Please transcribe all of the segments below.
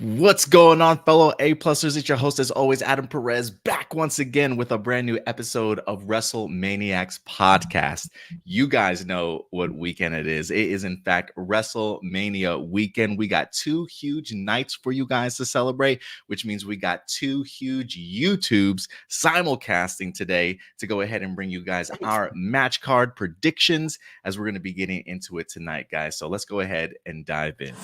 What's going on, fellow A-Plusers? It's your host, as always, Adam Perez, back once again with a brand new episode of WrestleManiacs podcast. You guys know what weekend it is. It is, in fact, WrestleMania weekend. We got two huge nights for you guys to celebrate, which means we got two huge YouTubes simulcasting today to go ahead and bring you guys our match card predictions as we're going to be getting into it tonight, guys. So let's go ahead and dive in.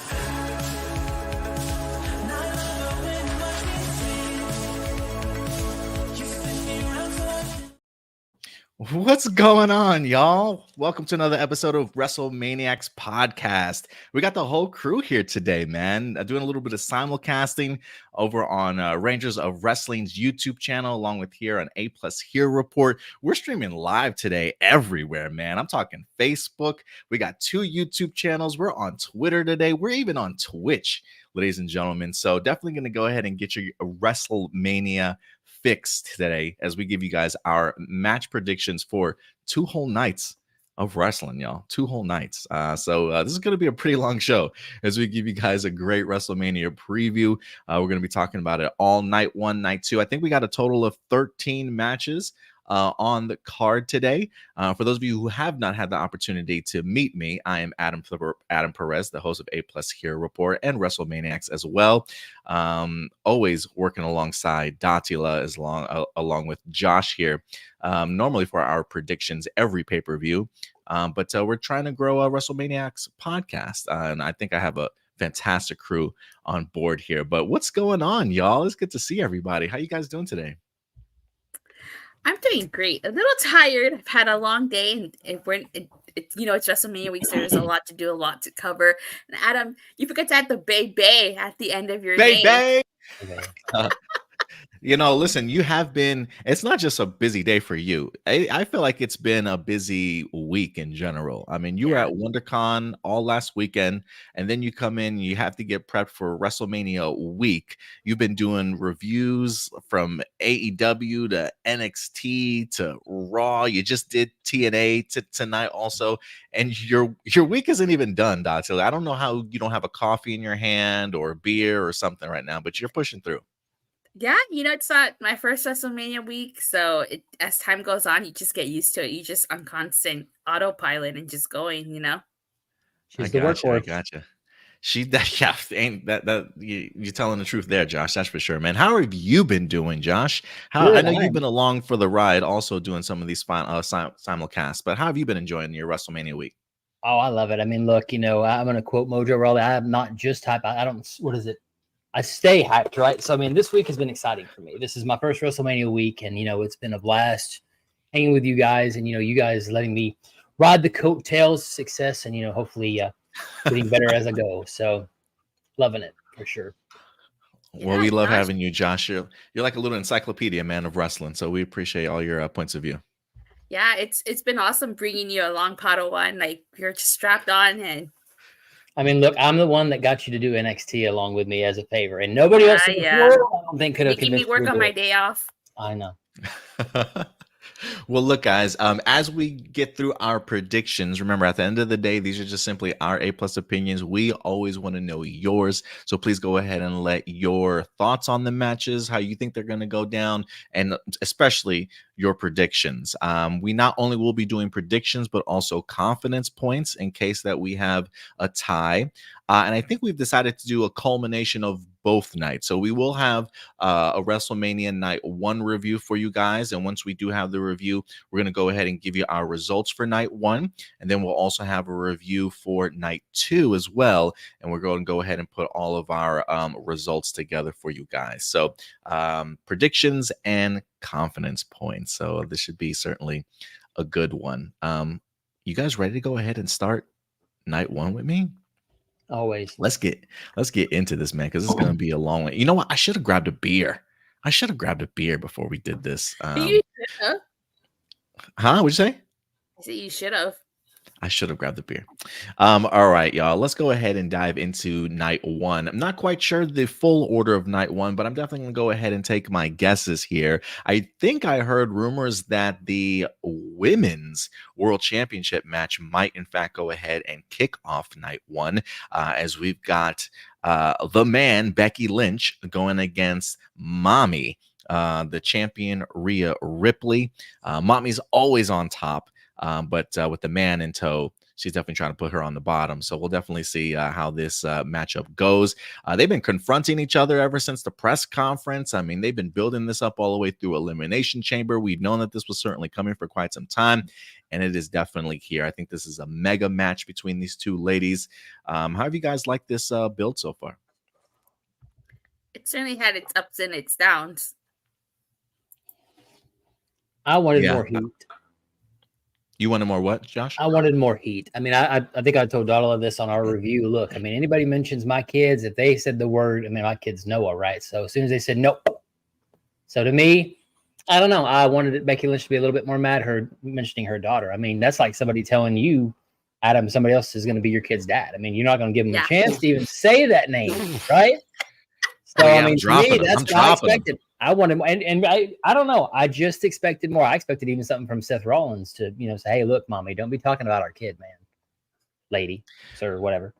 What's going on, y'all? Welcome to another episode of WrestleManiacs podcast. We got the whole crew here today, man. Doing a little bit of simulcasting over on Rangers of Wrestling's YouTube channel, along with here on A Plus Here Report. We're streaming live today everywhere, man. I'm talking Facebook. We got two YouTube channels. We're on Twitter today. We're even on Twitch, ladies and gentlemen. So definitely going to go ahead and get your WrestleMania fixed today as we give you guys our match predictions for two whole nights of wrestling, y'all. Two whole nights. So this is going to be a pretty long show as we give you guys a great WrestleMania preview. We're going to be talking about it all night one, night two. I think we got a total of 13 matches on the card today. For those of you who have not had the opportunity to meet me, I am Adam Perez, the host of A Plus Here Report and WrestleManiacs as well. Always working alongside Datila along with Josh here, normally for our predictions every pay-per-view. But we're trying to grow a WrestleManiacs podcast, and I think I have a fantastic crew on board here. But what's going on, y'all? It's good to see everybody. How you guys doing today? I'm doing great. A little tired. I've had a long day, and it's WrestleMania week, so there's a lot to do, a lot to cover. And Adam, you forgot to add the Bay at the end of your name. Bay. Listen, it's not just a busy day for you. I feel like it's been a busy week in general. I mean, you were at WonderCon all last weekend, and then you come in, you have to get prepped for WrestleMania week. You've been doing reviews from AEW to NXT to Raw. You just did TNA tonight also, and your week isn't even done, Datila. I don't know how you don't have a coffee in your hand or a beer or something right now, but you're pushing through. Yeah, it's not my first WrestleMania week, so as time goes on, you just get used to it. You just on constant autopilot and just going, She's the workhorse. I gotcha. You're telling the truth there, Josh. That's for sure, man. How have you been doing, Josh? I know you've been along for the ride, also doing some of these simulcasts, but how have you been enjoying your WrestleMania week? Oh, I love it. I mean, look, I'm going to quote Mojo Rawley. I am not just hype. I don't, what is it? I stay hyped, right? So, I mean, this week has been exciting for me. This is my first WrestleMania week, and, it's been a blast hanging with you guys and, you guys letting me ride the coattails of success and, hopefully getting better as I go. So, loving it for sure. Well, we love having you, Josh. You're like a little encyclopedia, man, of wrestling. So we appreciate all your points of view. Yeah, it's been awesome bringing you along, Padawan. Like, you're just strapped on and... I mean, look, I'm the one that got you to do NXT along with me as a favor, and nobody else in the world, I don't think, could have convinced me work on my day off. I know. Well, look, guys, as we get through our predictions, remember, at the end of the day, these are just simply our A-plus opinions. We always want to know yours. So please go ahead and let your thoughts on the matches, how you think they're going to go down, and especially your predictions. We not only will be doing predictions, but also confidence points in case that we have a tie. And I think we've decided to do a culmination of both nights. So we will have a WrestleMania night one review for you guys. And once we do have the review, we're going to go ahead and give you our results for night one. And then we'll also have a review for night two as well. And we're going to go ahead and put all of our results together for you guys. So predictions and confidence points. So this should be certainly a good one. You guys ready to go ahead and start night one with me? Always. Let's get into this, man, because it's going to be a long one. You know what? I should have grabbed a beer. Before we did this. You should have. Huh? What'd you say? I said you should have. I should have grabbed the beer. All right, y'all. Let's go ahead and dive into night one. I'm not quite sure the full order of night one, but I'm definitely going to go ahead and take my guesses here. I think I heard rumors that the women's world championship match might, in fact, go ahead and kick off night one, as we've got the man, Becky Lynch, going against Mommy, the champion, Rhea Ripley. Mommy's always on top. But with the man in tow, she's definitely trying to put her on the bottom. So we'll definitely see how this matchup goes. They've been confronting each other ever since the press conference. I mean, they've been building this up all the way through Elimination Chamber. We've known that this was certainly coming for quite some time, and it is definitely here. I think this is a mega match between these two ladies. How have you guys liked this build so far? It certainly had its ups and its downs. I wanted more heat. You wanted more what, Josh? I wanted more heat. I mean, I think I told Datila this on our review. Look, I mean, anybody mentions my kids, if they said the word, I mean, my kids Noah, right? So as soon as they said nope. So to me, I don't know. I wanted Becky Lynch to be a little bit more mad her mentioning her daughter. I mean, that's like somebody telling you, Adam, somebody else is going to be your kid's dad. I mean, you're not going to give them a chance to even say that name, right? So I mean, to me, that's what I expected. I wanted, and I don't know. I just expected more. I expected even something from Seth Rollins to, say, hey, look, Mommy, don't be talking about our kid, man, lady, sir, whatever.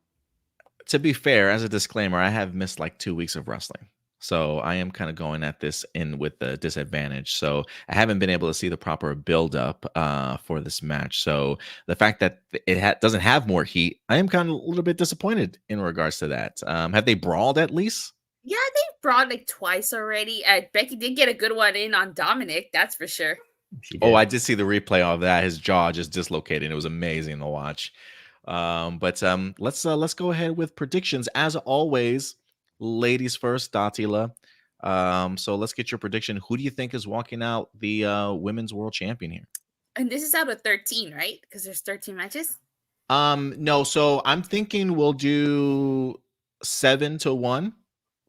To be fair, as a disclaimer, I have missed like 2 weeks of wrestling. So I am kind of going at this in with the disadvantage. So I haven't been able to see the proper build up for this match. So the fact that it doesn't have more heat, I am kind of a little bit disappointed in regards to that. Have they brawled at least? Yeah, they brought like twice already. Becky did get a good one in on Dominik, that's for sure. Oh, I did see the replay of that. His jaw just dislocated. It was amazing to watch. But let's go ahead with predictions as always. Ladies first, Datila. So let's get your prediction. Who do you think is walking out the women's world champion here? And this is out of 13, right? Because there's 13 matches. No. So I'm thinking we'll do 7-1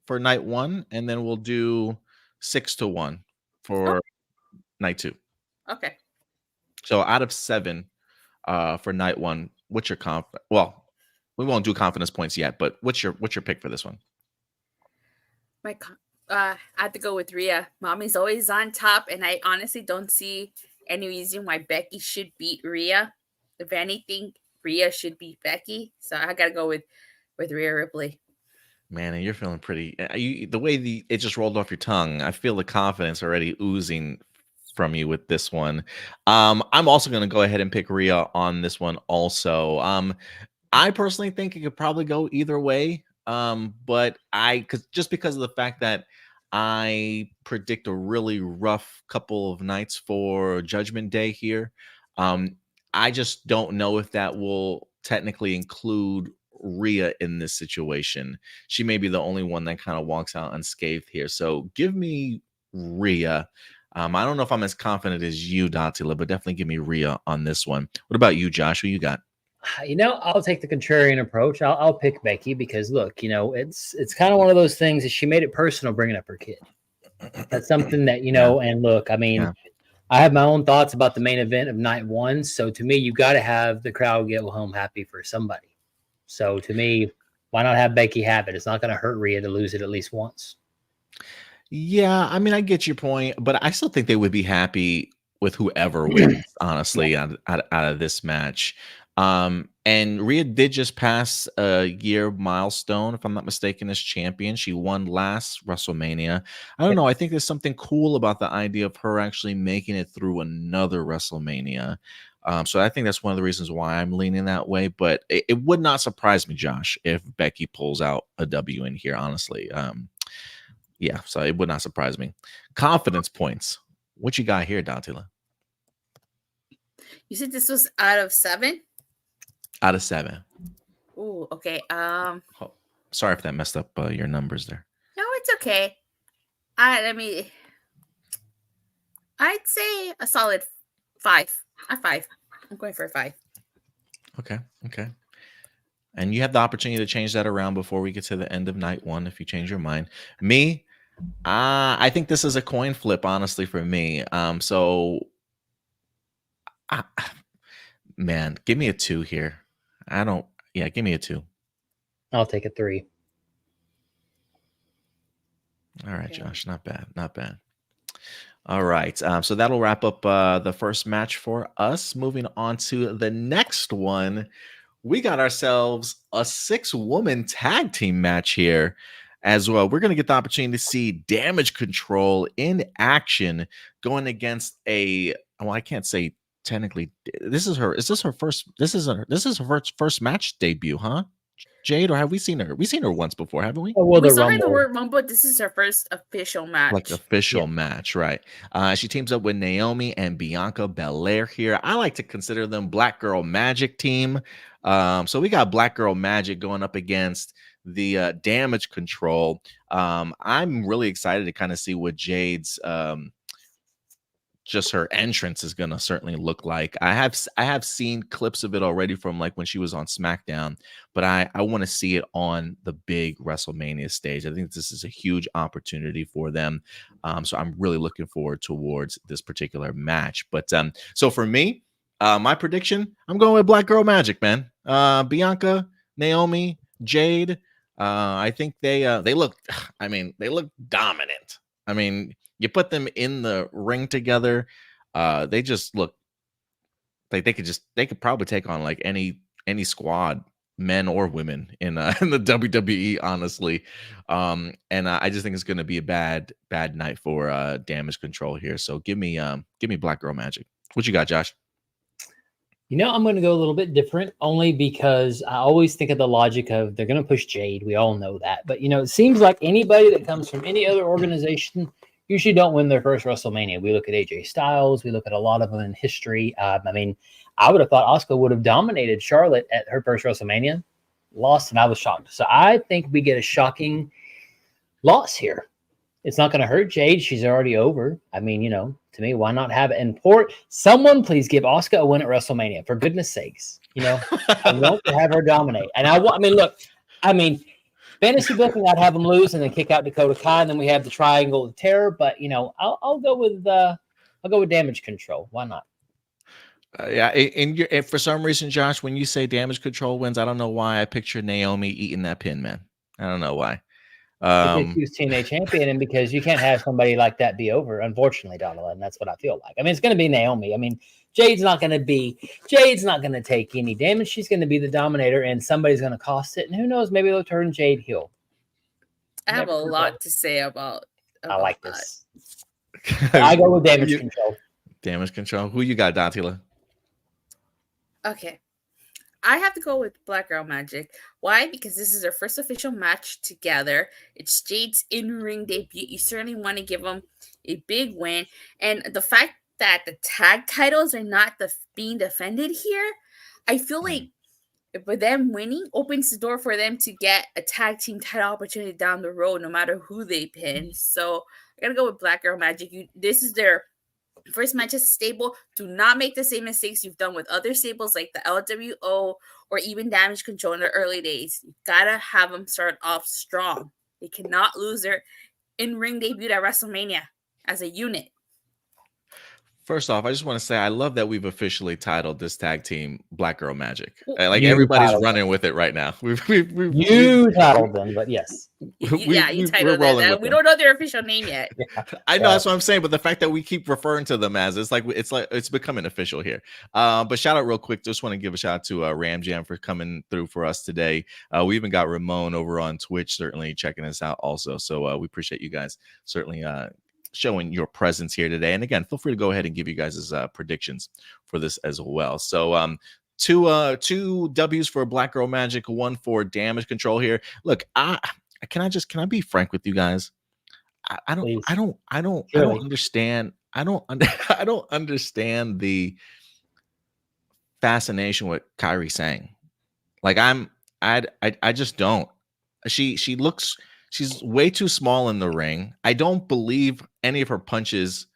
for night one, and then we'll do 6-1 for night two. Okay. So out of 7 for night one, what's your well, we won't do confidence points yet, but what's your pick for this one? I have to go with Rhea. Mommy's always on top, and I honestly don't see any reason why Becky should beat Rhea. If anything, Rhea should beat Becky. So I gotta go with Rhea Ripley. Man, and you're feeling pretty. The way it just rolled off your tongue, I feel the confidence already oozing from you with this one. I'm also going to go ahead and pick Rhea on this one. Also, I personally think it could probably go either way. But because of the fact that I predict a really rough couple of nights for Judgment Day here. I just don't know if that will technically include Rhea in this situation. She may be the only one that kind of walks out unscathed here. So give me Rhea. I don't know if I'm as confident as you, Datila, but definitely give me Rhea on this one. What about you, Josh? Who you got? I'll take the contrarian approach. I'll pick Becky because look, it's kind of one of those things that she made it personal bringing up her kid. That's something that, and look, I mean, I have my own thoughts about the main event of night one. So to me, you got to have the crowd get home happy for somebody. So to me, why not have Becky have it? It's not going to hurt Rhea to lose it at least once. Yeah, I mean, I get your point, but I still think they would be happy with whoever wins, honestly, out of this match. And Rhea did just pass a year milestone, if I'm not mistaken, as champion. She won last WrestleMania. I don't know. I think there's something cool about the idea of her actually making it through another WrestleMania. So I think that's one of the reasons why I'm leaning that way. But it would not surprise me, Josh, if Becky pulls out a W in here, honestly. Yeah, so it would not surprise me. Confidence points. What you got here, Datila? You said this was out of 7? Out of 7. Ooh, okay. Sorry if that messed up your numbers there. No, it's okay. I'd say a solid 5. A 5. I'm going for a 5. Okay. And you have the opportunity to change that around before we get to the end of night one if you change your mind. Me, I think this is a coin flip, honestly, for me. So Man, give me a 2 here. Yeah, give me a 2. I'll take a 3. All right, Okay. Josh, not bad, not bad. All right, so that'll wrap up the first match for us. Moving on to the next one, we got ourselves a 6-woman tag team match here as well. We're going to get the opportunity to see Damage Control in action going against I can't say technically this is her first match debut, huh? Jade, or have we seen her? We've seen her once before, haven't we? Oh, well, We the saw her in the Rumble. Royal Rumble. This is her first official match. Like official Yeah. match, right? She teams up with Naomi and Bianca Belair here. I like to consider them Black Girl Magic team. So we got Black Girl Magic going up against the Damage Control. I'm really excited to kind of see what Jade's just her entrance is gonna certainly look like. I have seen clips of it already from like when she was on SmackDown, but I want to see it on the big WrestleMania stage. I think this is a huge opportunity for them. So I'm really looking forward towards this particular match. But so for me, my prediction, I'm going with Black Girl Magic, man. Bianca, Naomi, Jade. I think they look. I mean, they look dominant. I mean, you put them in the ring together, they just look like they could probably take on like any squad, men or women in the WWE, honestly. And I just think it's going to be a bad night for Damage Control here. So give me Black Girl Magic. What you got, Josh? You know, I'm going to go a little bit different only because I always think of the logic of they're going to push Jade. We all know that. But, you know, it seems like anybody that comes from any other organization usually don't win their first WrestleMania. We look at AJ Styles. We look at a lot of them in history. I mean, I would have thought Asuka would have dominated Charlotte at her first WrestleMania. Lost, and I was shocked. So I think we get a shocking loss here. It's not going to hurt Jade. She's already over. I mean, you know, to me, why not have it in port? Someone please give Asuka a win at WrestleMania, for goodness sakes. You know, I want to have her dominate. And I mean, look, I mean, fantasy booking, I'd have them lose and then kick out Dakota Kai, and then we have the Triangle of Terror. But you know, I'll go with Damage Control. Why not? Yeah, and for some reason, Josh, when you say Damage Control wins, I don't know why I picture Naomi eating that pin, man. I don't know why. Because she was TNA champion, and because you can't have somebody like that be over, unfortunately, Datila, and that's what I feel like. I mean, it's going to be Naomi. I mean, Jade's not going to take any damage. She's going to be the dominator, and somebody's going to cost it. And who knows? Maybe they'll turn Jade heel. I have a lot to say about I like this. I go with Damage Control. Damage Control. Who you got, Datila? Okay. I have to go with Black Girl Magic. Why? Because this is their first official match together. It's Jade's in-ring debut. You certainly want to give them a big win. And the fact that the tag titles are not being defended here, I feel like with them winning opens the door for them to get a tag team title opportunity down the road, no matter who they pin. So I gotta go with Black Girl Magic. This is their first match as a stable. Do not make the same mistakes you've done with other stables like the LWO or even Damage Control in the early days. You gotta have them start off strong. They cannot lose their in-ring debut at WrestleMania as a unit. First off, I just want to say I love that we've officially titled this tag team Black Girl Magic. Like You everybody's titled running with it right now. You titled them, but yes. You titled that. We don't know their official name yet. I know that's what I'm saying, but the fact that we keep referring to them as it's becoming official here. But shout out real quick. Just want to give a shout out to Ram Jam for coming through for us today. We even got Ramon over on Twitch, certainly checking us out also. So we appreciate you guys certainly showing your presence here today. And again, feel free to go ahead and give you guys' predictions for this as well. So two W's for Black Girl Magic, one for Damage Control here. Look, can I be frank with you guys? I don't understand. I don't understand the fascination with Kairi Sane. Like I just don't. She's way too small in the ring. I don't believe any of her punches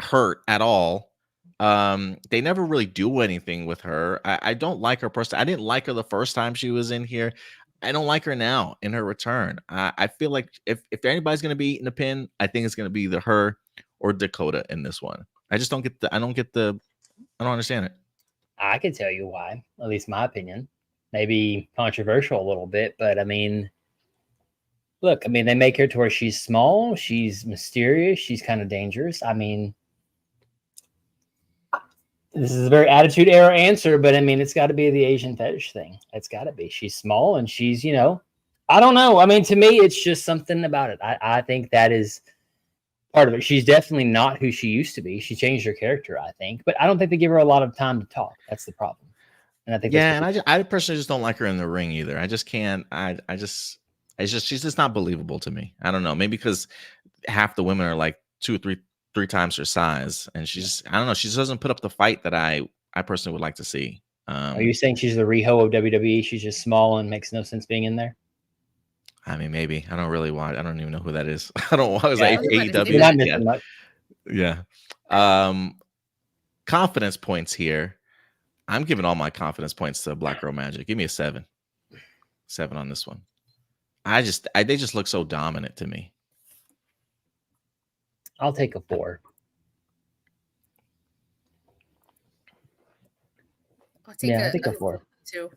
hurt at all. They never really do anything with her. I don't like her person. I didn't like her the first time she was in here. I don't like her now in her return. I feel like if anybody's going to be eating a pin, I think it's going to be either her or Dakota in this one. I just don't get I don't understand it. I could tell you why, at least my opinion. Maybe controversial a little bit, but I mean, look, I mean, they make her to where she's small, she's mysterious, she's kind of dangerous. I mean, this is a very attitude era answer, but I mean, it's got to be the Asian fetish thing. It's got to be. She's small and she's, you know, I don't know. I mean, to me, it's just something about it. I think that is part of it. She's definitely not who she used to be. She changed her character, I think, but I don't think they give her a lot of time to talk. That's the problem. And I think, I personally just don't like her in the ring either. I just can't. She's just not believable to me. I don't know. Maybe because half the women are like two or three times her size, and I don't know. She just doesn't put up the fight that I personally would like to see. Are you saying she's the Riho of WWE? She's just small and makes no sense being in there. I mean, maybe. I don't really watch. I don't even know who that is. I don't watch AEW. Yeah. Confidence points here. I'm giving all my confidence points to Black Girl Magic. Give me a 7. 7 on this one. They just look so dominant to me. I'll take a 4. I'll take a 4 too.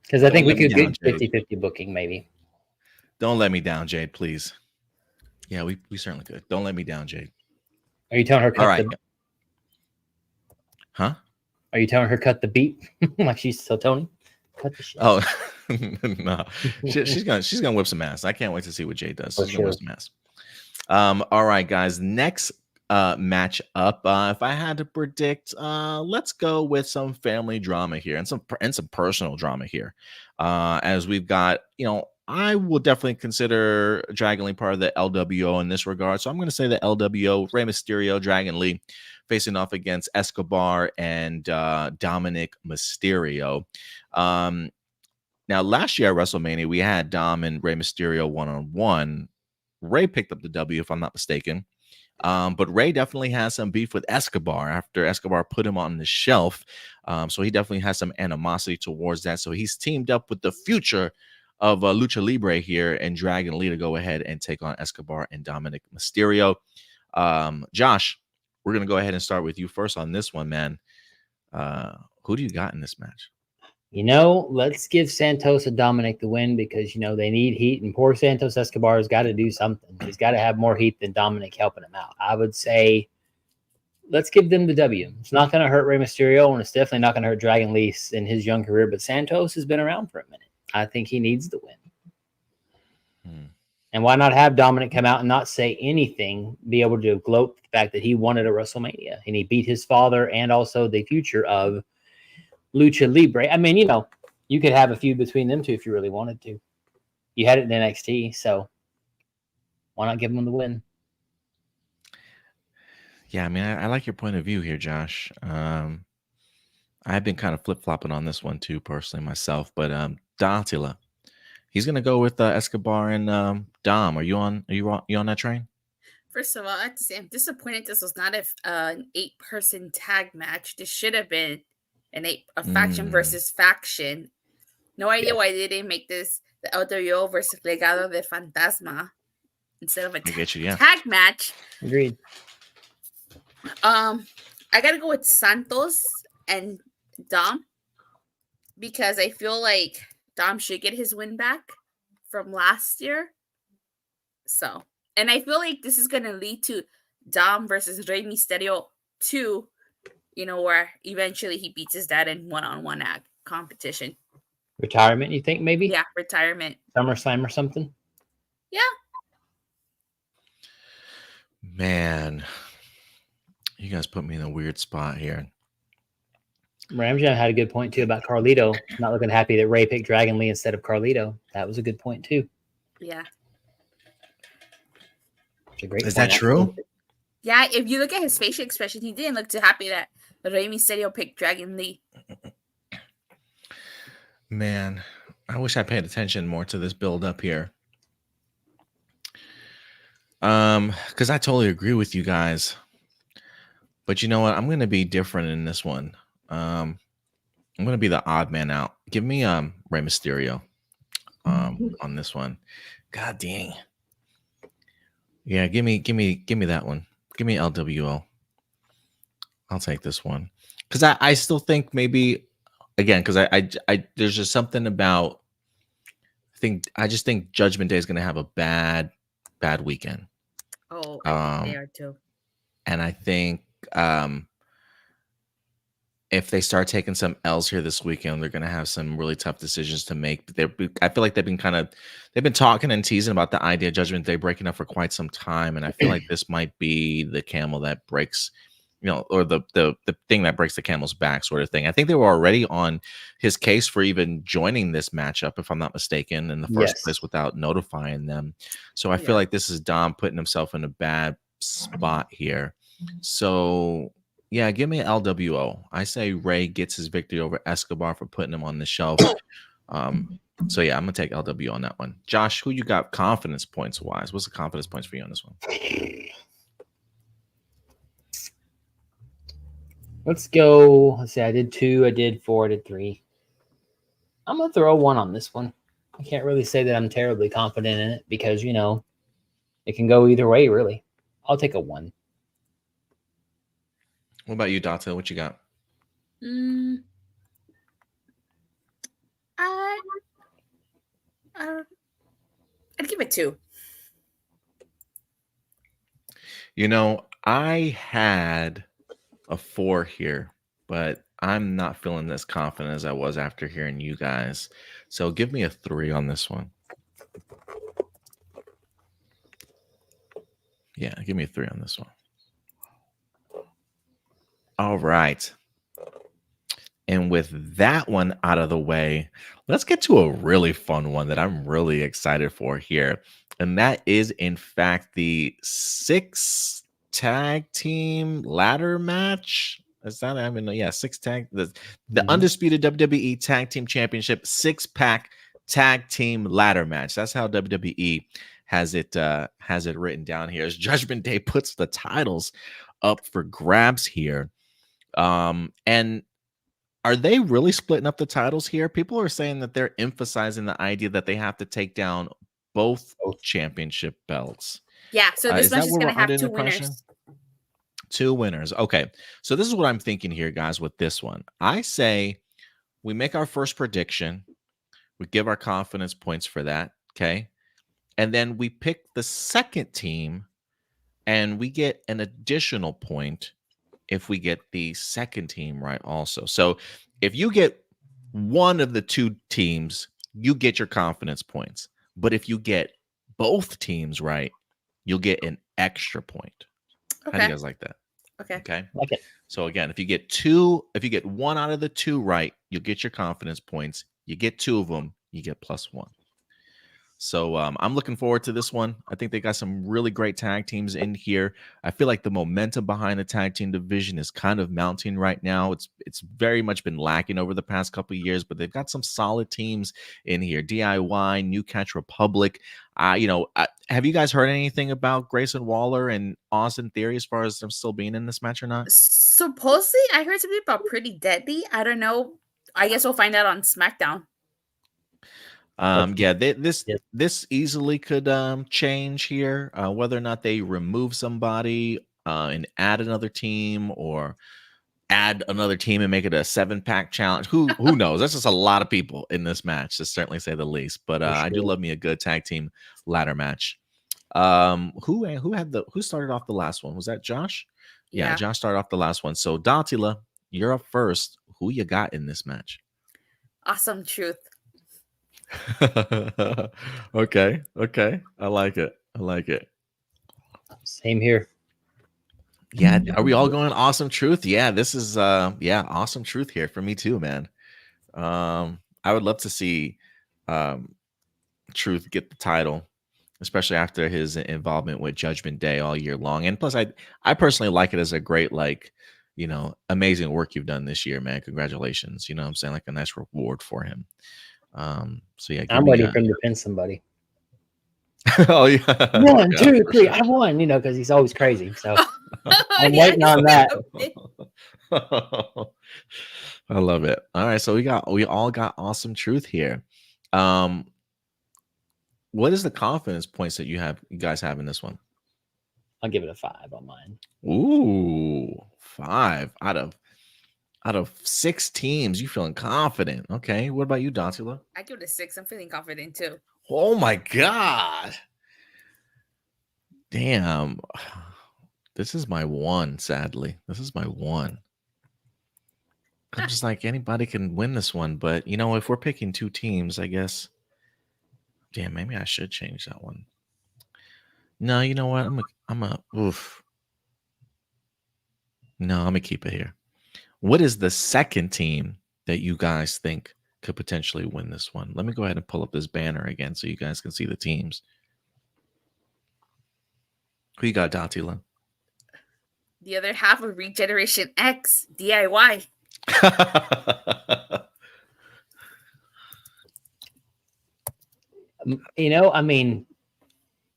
Because I think we could get 50-50 booking, maybe. Don't let me down, Jade, please. Yeah, we certainly could. Don't let me down, Jade. Are you telling her cut all right. Huh? Are you telling her cut the beat like she's so Tony? Cut the shit. Oh no, she's gonna whip some ass. I can't wait to see what Jade does. She's gonna whip some ass. All right, guys. Next match up. If I had to predict, let's go with some family drama here and some personal drama here. As we've got, you know, I will definitely consider Dragon Lee part of the LWO in this regard. So I'm going to say the LWO, Rey Mysterio, Dragon Lee facing off against Escobar and Dominik Mysterio. Now, last year at WrestleMania, we had Dom and Rey Mysterio one-on-one. Rey picked up the W, if I'm not mistaken. But Rey definitely has some beef with Escobar after Escobar put him on the shelf. So he definitely has some animosity towards that. So he's teamed up with the future of Lucha Libre here and Dragon Lee to go ahead and take on Escobar and Dominik Mysterio. Josh, we're going to go ahead and start with you first on this one, man. Who do you got in this match? You know, let's give Santos and Dominik the win because, you know, they need heat. And poor Santos Escobar has got to do something. He's got to have more heat than Dominik helping him out. I would say let's give them the W. It's not going to hurt Rey Mysterio, and it's definitely not going to hurt Dragon Lee in his young career. But Santos has been around for a minute. I think he needs the win. And why not have Dominik come out and not say anything, be able to gloat the fact that he wanted a WrestleMania and he beat his father and also the future of Lucha Libre. I mean, you know, you could have a feud between them two if you really wanted to. You had it in NXT, so why not give them the win? Yeah, I mean, I like your point of view here, Josh. I've been kind of flip-flopping on this one too, personally, myself. But Datila, he's gonna go with Escobar and Dom. Are you on that train? First of all, I have to say I'm disappointed this was not an 8-person tag match. This should have been a faction versus faction. No idea why they didn't make this the LWO versus Legado de Fantasma instead of a tag match. Agreed. I gotta go with Santos and Dom because I feel like Dom should get his win back from last year. So, and I feel like this is gonna lead to Dom versus Rey Mysterio 2. You know, where eventually he beats his dad in one-on-one competition. Retirement, you think, maybe? Yeah, retirement. SummerSlam or something? Yeah. Man, you guys put me in a weird spot here. Ramjan had a good point, too, about Carlito. Not looking happy that Rey picked Dragon Lee instead of Carlito. That was a good point, too. Yeah. Is that true? Yeah, if you look at his facial expression, he didn't look too happy that Rey Mysterio picked Dragon Lee. Man, I wish I paid attention more to this build up here. Because I totally agree with you guys. But you know what? I'm gonna be different in this one. I'm gonna be the odd man out. Give me Rey Mysterio on this one. God dang. Yeah, give me that one. Give me LWO. I'll take this one because I still think maybe again because I there's just something about I just think Judgment Day is going to have a bad weekend. Oh, I think they are too. And I think if they start taking some L's here this weekend, they're going to have some really tough decisions to make. I feel like they've been talking and teasing about the idea of Judgment Day breaking up for quite some time, and I feel like this might be the camel that breaks, or the thing that breaks the camel's back, sort of thing. I think they were already on his case for even joining this matchup, if I'm not mistaken, in the first place without notifying them. So I feel like this is Dom putting himself in a bad spot here. So. Yeah, give me an LWO. I say Ray gets his victory over Escobar for putting him on the shelf. So yeah, I'm gonna take LWO on that one. Josh, who you got confidence points wise? What's the confidence points for you on this one? Let's go. Let's see. I did 2, I did 4, I did 3. I'm gonna throw 1 on this one. I can't really say that I'm terribly confident in it because it can go either way, really. I'll take a 1. What about you, Datila? What you got? I'd give it 2. I had a 4 here, but I'm not feeling as confident as I was after hearing you guys. So give me a 3 on this one. Yeah, give me a 3 on this one. All right. And with that one out of the way, let's get to a really fun one that I'm really excited for here. And that is, in fact, the 6 tag team ladder match. Is that, 6 tag, the Undisputed WWE Tag Team Championship 6-pack tag team ladder match. That's how WWE has it written down here. As Judgment Day puts the titles up for grabs here. And are they really splitting up the titles here? People are saying that they're emphasizing the idea that they have to take down both championship belts. Yeah, so this match is going to have 2 winners. 2 winners. Okay, so this is what I'm thinking here, guys, with this one. I say we make our first prediction. We give our confidence points for that, okay? And then we pick the second team, and we get an additional point if we get the second team right also. So if you get one of the 2 teams, you get your confidence points. But if you get both teams right, you'll get an extra point. Okay. How do you guys like that? Okay. Like it. So again, if you get 1 out of the 2 right, you'll get your confidence points. You get 2 of them, you get +1. So I'm looking forward to this one. I think they got some really great tag teams in here. I feel like the momentum behind the tag team division is kind of mounting right now. It's very much been lacking over the past couple of years, but they've got some solid teams in here. DIY, New Catch Republic. Have you guys heard anything about Grayson Waller and Austin Theory as far as them still being in this match or not? Supposedly, I heard something about Pretty Deadly. I don't know. I guess we'll find out on SmackDown. This easily could change here, whether or not they remove somebody and add another team, or add another team and make it a 7-pack challenge. Who knows? That's just a lot of people in this match, to certainly say the least. But sure. I do love me a good tag team ladder match. Who started off the last one? Was that Josh? Yeah, Josh started off the last one. So Datila, you're up first. Who you got in this match? Awesome Truth. Okay. I like it. Same here. Yeah, are we all going Awesome Truth? Yeah, this is Awesome Truth here for me too, man. I would love to see Truth get the title, especially after his involvement with Judgment Day all year long. And plus, I personally like it as a great, amazing work you've done this year, man. Congratulations. You know what I'm saying? Like a nice reward for him. So yeah, I'm waiting for him to pin somebody. Oh yeah, 1, 2, 3. I won, because he's always crazy. So I'm waiting on that. I love it. All right, so we all got Awesome Truth here. What is the confidence points that you guys have in this one? I'll give it a 5 on mine. Ooh, 5 out of 6 teams. You feeling confident? Okay. What about you, Datila? I give it a 6. I'm feeling confident too. Oh my God. Damn. This is my 1, sadly. This is my 1. I'm just like, anybody can win this one, but you know, if we're picking 2 teams, I guess. Damn, maybe I should change that one. No, you know what? Oof. No, I'm gonna keep it here. What is the second team that you guys think could potentially win this one? Let me go ahead and pull up this banner again so you guys can see the teams. Who you got, Datila? The other half of Regeneration X DIY. You know, I mean,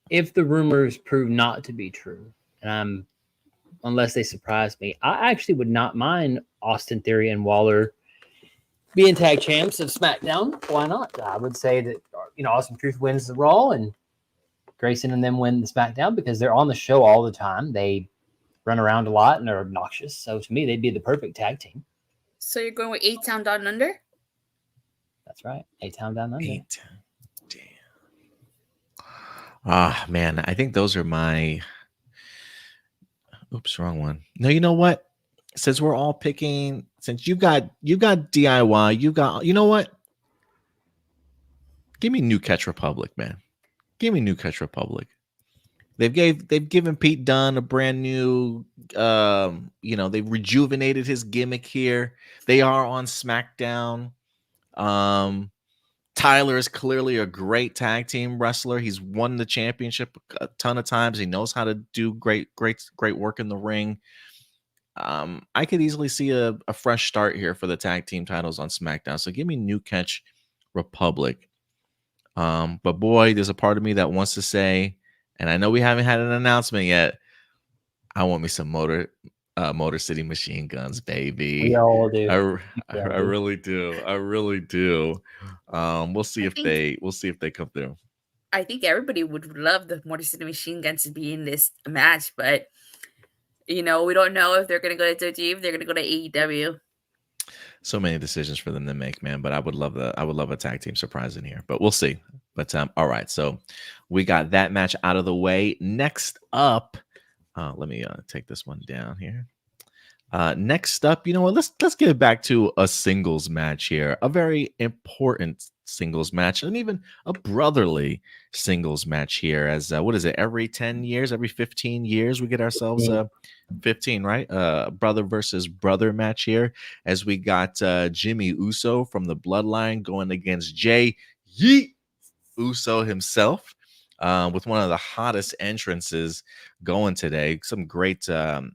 if the rumors prove not to be true, and unless they surprise me, I actually would not mind Austin Theory and Waller being tag champs of SmackDown. Why not? I would say that, you know, Austin Truth wins the Raw and Grayson and them win the SmackDown because they're on the show all the time. They run around a lot and are obnoxious. So to me, they'd be the perfect tag team. So you're going with A-Town Down Under? That's right. A-Town Down Under. A-Town. Damn. Ah, man. I think those are my... Oops, wrong one. No, you know what? Since we're all picking... Since you got DIY, you know what? Give me New Catch Republic, man. Give me New Catch Republic. They've given Pete Dunne a brand new, they've rejuvenated his gimmick here. They are on SmackDown. Tyler is clearly a great tag team wrestler. He's won the championship a ton of times. He knows how to do great work in the ring. I could easily see a fresh start here for the tag team titles on SmackDown. So give me New Catch Republic. But boy, there's a part of me that wants to say, and I know we haven't had an announcement yet, I want me some Motor City Machine Guns, baby. We all do. I really do. I really do. We'll see if they come through. I think everybody would love the Motor City Machine Guns to be in this match, but you know, we don't know if they're going to go to WWE, if they're going to go to AEW. So many decisions for them to make, man. But I would love a tag team surprise in here. But we'll see. But all right. So we got that match out of the way. Next up, let me take this one down here. Next up, you know what? Let's get back to a singles match here. A very important singles match, and even a brotherly singles match here. As what is it? Every 10 years, every 15 years, we get ourselves 15, right? Brother versus brother match here. As we got Jimmy Uso from the Bloodline going against Jey Uso himself, with one of the hottest entrances going today. Some great fan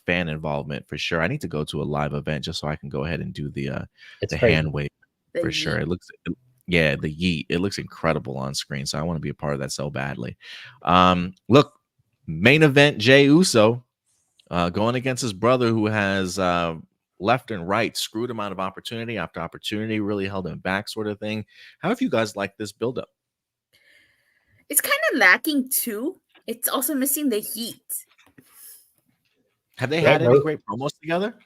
involvement for sure. I need to go to a live event just so I can go ahead and do the hand wave for sure. It looks, the yeet. It looks incredible on screen, so I want to be a part of that so badly. Look, main event: Jey Uso going against his brother, who has left and right screwed him out of opportunity after opportunity, really held him back, sort of thing. How have you guys liked this buildup? It's kind of lacking too. It's also missing the heat. Have they had any great promos together?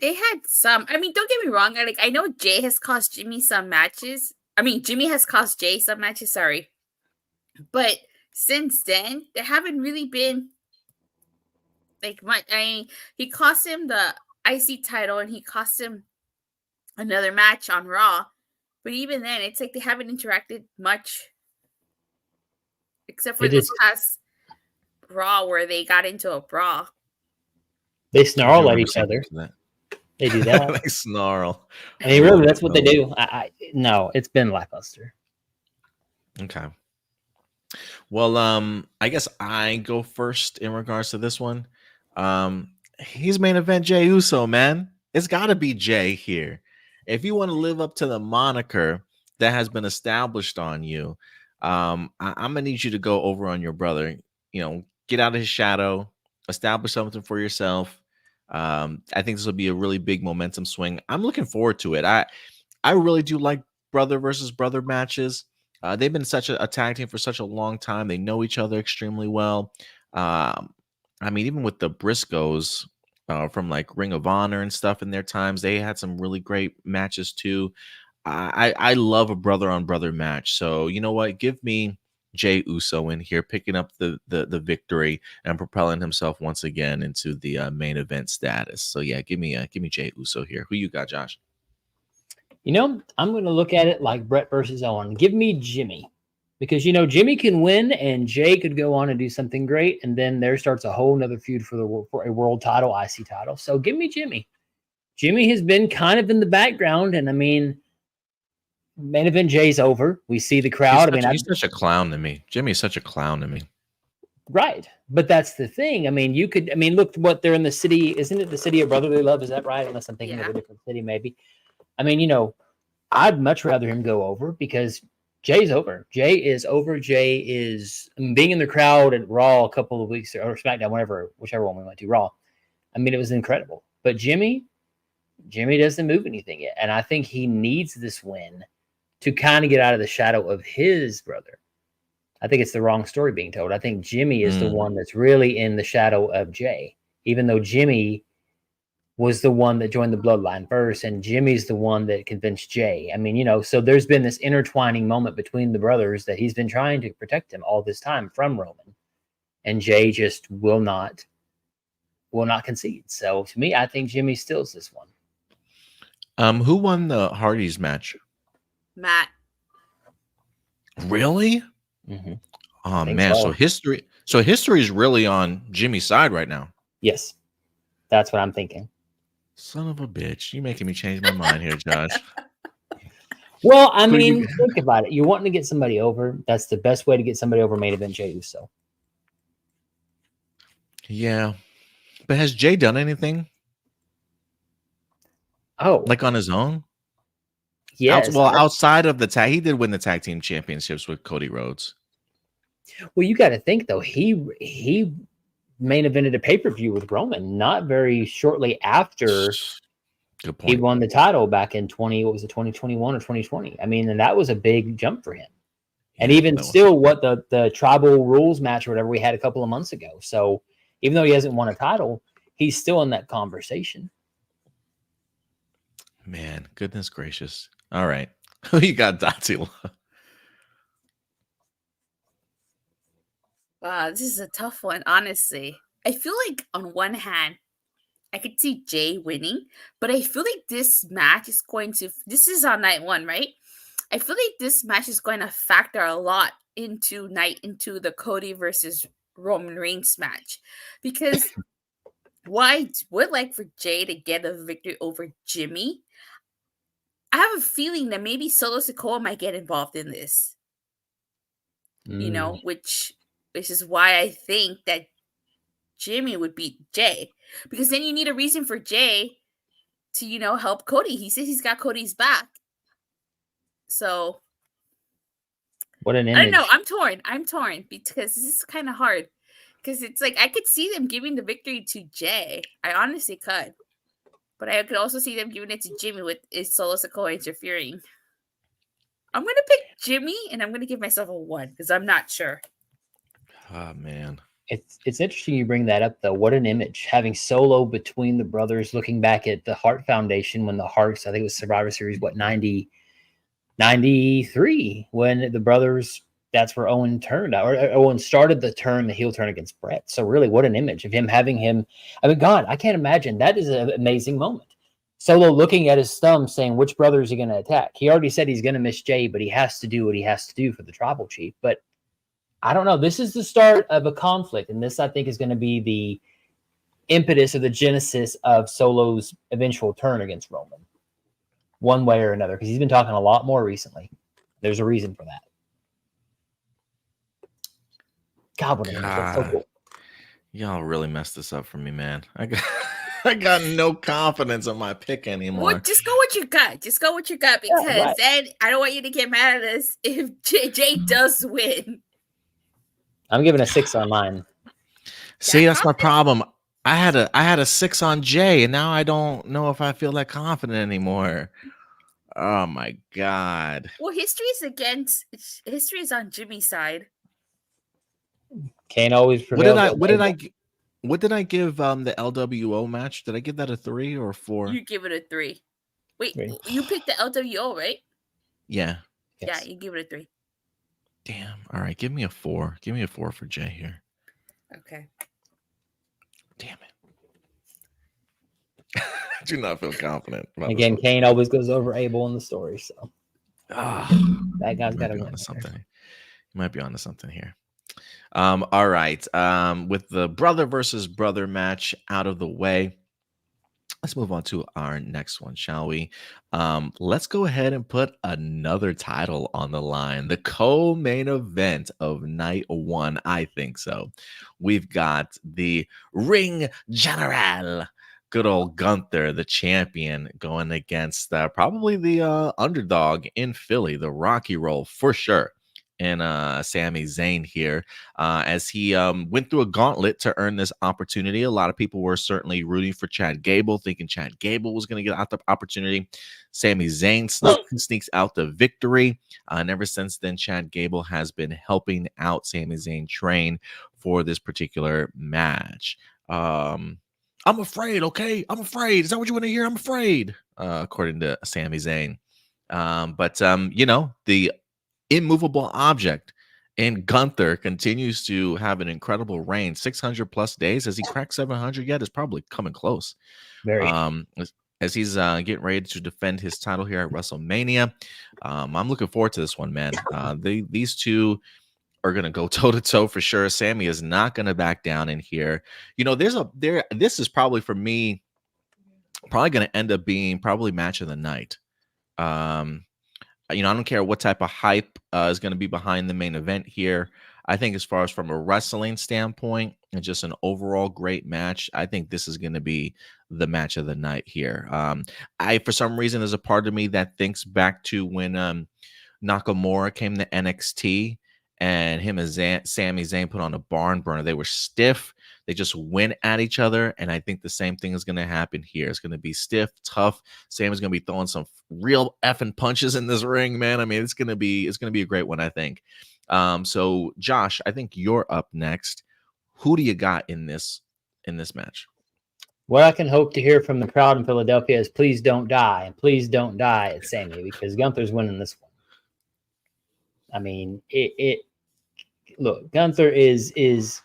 They had some. I mean, don't get me wrong. I know Jay has cost Jimmy some matches. I mean, Jimmy has cost Jay some matches. Sorry, but since then, there haven't really been like much. I mean, he cost him the IC title, and he cost him another match on Raw. But even then, it's like they haven't interacted much, except for this past Raw where they got into a brawl. They snarl at each other. They do that. They snarl. I mean, really, that's what they do. No, it's been lackluster. Okay. Well, I guess I go first in regards to this one. He's main event Jey Uso, man. It's got to be Jey here. If you want to live up to the moniker that has been established on you, I'm gonna need you to go over on your brother. You know, get out of his shadow, establish something for yourself. I think this will be a really big momentum swing. I'm looking forward to it. I really do like brother versus brother matches. They've been such a tag team for such a long time. They know each other extremely well. I mean, even with the Briscoes from like Ring of Honor and stuff in their times, they had some really great matches too. I love a brother on brother match. So you know what? Give me Jey Uso in here, picking up the victory and propelling himself once again into the main event status. So yeah, give me Jey Uso here. Who you got, Josh? You know, I'm going to look at it like Brett versus Owen. Give me Jimmy. Because, you know, Jimmy can win and Jey could go on and do something great. And then there starts a whole nother feud for a world title, IC title. So give me Jimmy. Jimmy has been kind of in the background. And I mean, main event Jay's over. We see the crowd. He's such a clown to me. Jimmy's such a clown to me. Right. But that's the thing. I mean, look what they're in the city. Isn't it the city of brotherly love? Is that right? Unless I'm thinking of a different city, maybe. I mean, you know, I'd much rather him go over because Jay's over. Jey is over. Jey is being in the crowd at Raw a couple of weeks or SmackDown, whichever one we went to, Raw. I mean, it was incredible. But Jimmy doesn't move anything yet. And I think he needs this win to kind of get out of the shadow of his brother. I think it's the wrong story being told. I think Jimmy is the one that's really in the shadow of Jey, even though Jimmy was the one that joined the bloodline first, and Jimmy's the one that convinced Jey. I mean, you know, so there's been this intertwining moment between the brothers that he's been trying to protect him all this time from Roman, and Jey just will not concede. So to me, I think Jimmy steals this one. Who won the Hardys match? Matt. Really? Mm-hmm. Oh man, so history is really on Jimmy's side right now. Yes, that's what I'm thinking. Son of a bitch. You're making me change my mind here, Josh. Well, I mean, think about it. You're wanting to get somebody over. That's the best way to get somebody over main event Jey Uso. Yeah. But has Jey done anything? Oh. Like on his own? Yes. Outside of the tag, he did win the tag team championships with Cody Rhodes. Well, you got to think, though, he main evented a pay-per-view with Roman not very shortly after he won the title back in 2021 or 2020. I mean, and that was a big jump for him. And even still, what the tribal rules match or whatever we had a couple of months ago. So even though he hasn't won a title, he's still in that conversation. Man, goodness gracious. All right. Who you got, Datila? Wow, this is a tough one, honestly. I feel like on one hand, I could see Jey winning, but I feel like this match is this is on night one, right? I feel like this match is going to factor a lot into the Cody versus Roman Reigns match. Because why would like for Jey to get a victory over Jimmy? I have a feeling that maybe Solo Sikoa might get involved in this. You know, which is why I think that Jimmy would beat Jey. Because then you need a reason for Jey to, you know, help Cody. He says he's got Cody's back. So what an image. I don't know. I'm torn because this is kind of hard. Because it's like I could see them giving the victory to Jey. I honestly could. But I could also see them giving it to Jimmy with Solo Sikoa interfering. I'm going to pick Jimmy, and I'm going to give myself a 1 because I'm not sure. Oh, man. It's interesting you bring that up, though. What an image. Having Solo between the brothers, looking back at the Hart Foundation when the Harts, I think it was Survivor Series, 93, when the brothers, that's where Owen turned out, or Owen started the heel turn against Brett. So really, what an image of having him. I mean, God, I can't imagine. That is an amazing moment. Solo looking at his thumb saying, which brother is he going to attack? He already said he's going to miss Jey, but he has to do what he has to do for the tribal chief. But I don't know. This is the start of a conflict. And this, I think, is going to be the impetus or the genesis of Solo's eventual turn against Roman, one way or another, because he's been talking a lot more recently. There's a reason for that. God, what an image. That's so cool. Y'all really messed this up for me, man. I got no confidence in my pick anymore. Well, just go what you got. Because then I don't want you to get mad at us if Jey does win. I'm giving a 6 on mine. See, that's my problem. I had a 6 on Jey, and now I don't know if I feel that confident anymore. Oh my God. Well, history is on Jimmy's side. Can't always What prevail. did I give the LWO match? Did I give that a 3 or 4? You give it a 3. Wait, 3. you picked the LWO, right? Yeah. Yeah, Yes. you give it a 3. Damn. All right, give me a 4. Give me a 4 for Jay here. Okay. Damn it. I do not feel confident about this Again, one. Kane always goes over Abel in the story, so that guy's got to Might be win. onto something. You might be onto something here. All right. With the brother versus brother match out of the way, let's move on to our next one, shall we? Let's go ahead and put another title on the line. The co-main event of night 1, I think so. We've got the Ring General, good old Gunther, the champion, going against probably the underdog in Philly, the Rocky Roll for sure. And Sami Zayn here, as he went through a gauntlet to earn this opportunity. A lot of people were certainly rooting for Chad Gable, thinking Chad Gable was going to get out the opportunity. Sami Zayn sneaks out the victory. And ever since then, Chad Gable has been helping out Sami Zayn train for this particular match. I'm afraid, okay? I'm afraid. Is that what you want to hear? I'm afraid, according to Sami Zayn. But the immovable object and Gunther continues to have an incredible reign, 600 plus days. Has he cracked 700 yet? Is probably coming close. Very. As he's getting ready to defend his title here at WrestleMania. I'm looking forward to this one, man. These two are going to go toe to toe for sure. Sami is not going to back down in here. This is probably for me, probably going to end up being probably match of the night. I don't care what type of hype is going to be behind the main event here. I think as far as from a wrestling standpoint and just an overall great match, I think this is going to be the match of the night here. For some reason, there's a part of me that thinks back to when Nakamura came to NXT and him and Sami Zayn put on a barn burner. They were stiff. They just went at each other, and I think the same thing is going to happen here. It's going to be stiff, tough. Sami's going to be throwing some real effing punches in this ring, man. I mean, it's going to be a great one, I think. So, Josh, I think you're up next. Who do you got in this match? What I can hope to hear from the crowd in Philadelphia is please don't die, and please don't die at Sami, because Gunther's winning this one. I mean, look, Gunther is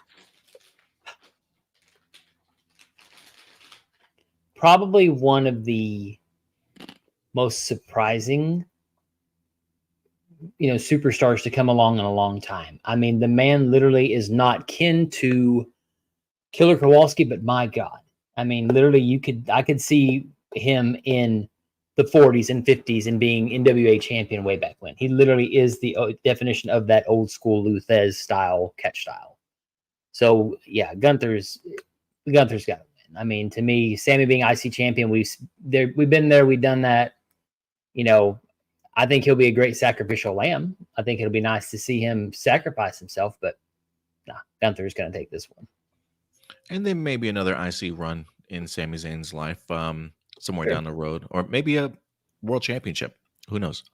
probably one of the most surprising, superstars to come along in a long time. I mean, the man literally is not kin to Killer Kowalski, but my God. I mean, literally I could see him in the 40s and 50s and being NWA champion way back when. He literally is the definition of that old school Lou Thesz style catch style. So yeah, Gunther's got to win. I mean, to me, Sami being IC champion, we've been there, we've done that. I think he'll be a great sacrificial lamb. I think it'll be nice to see him sacrifice himself, but Gunther's going to take this one. And then maybe another IC run in Sami Zayn's life, somewhere down the road, or maybe a world championship. Who knows?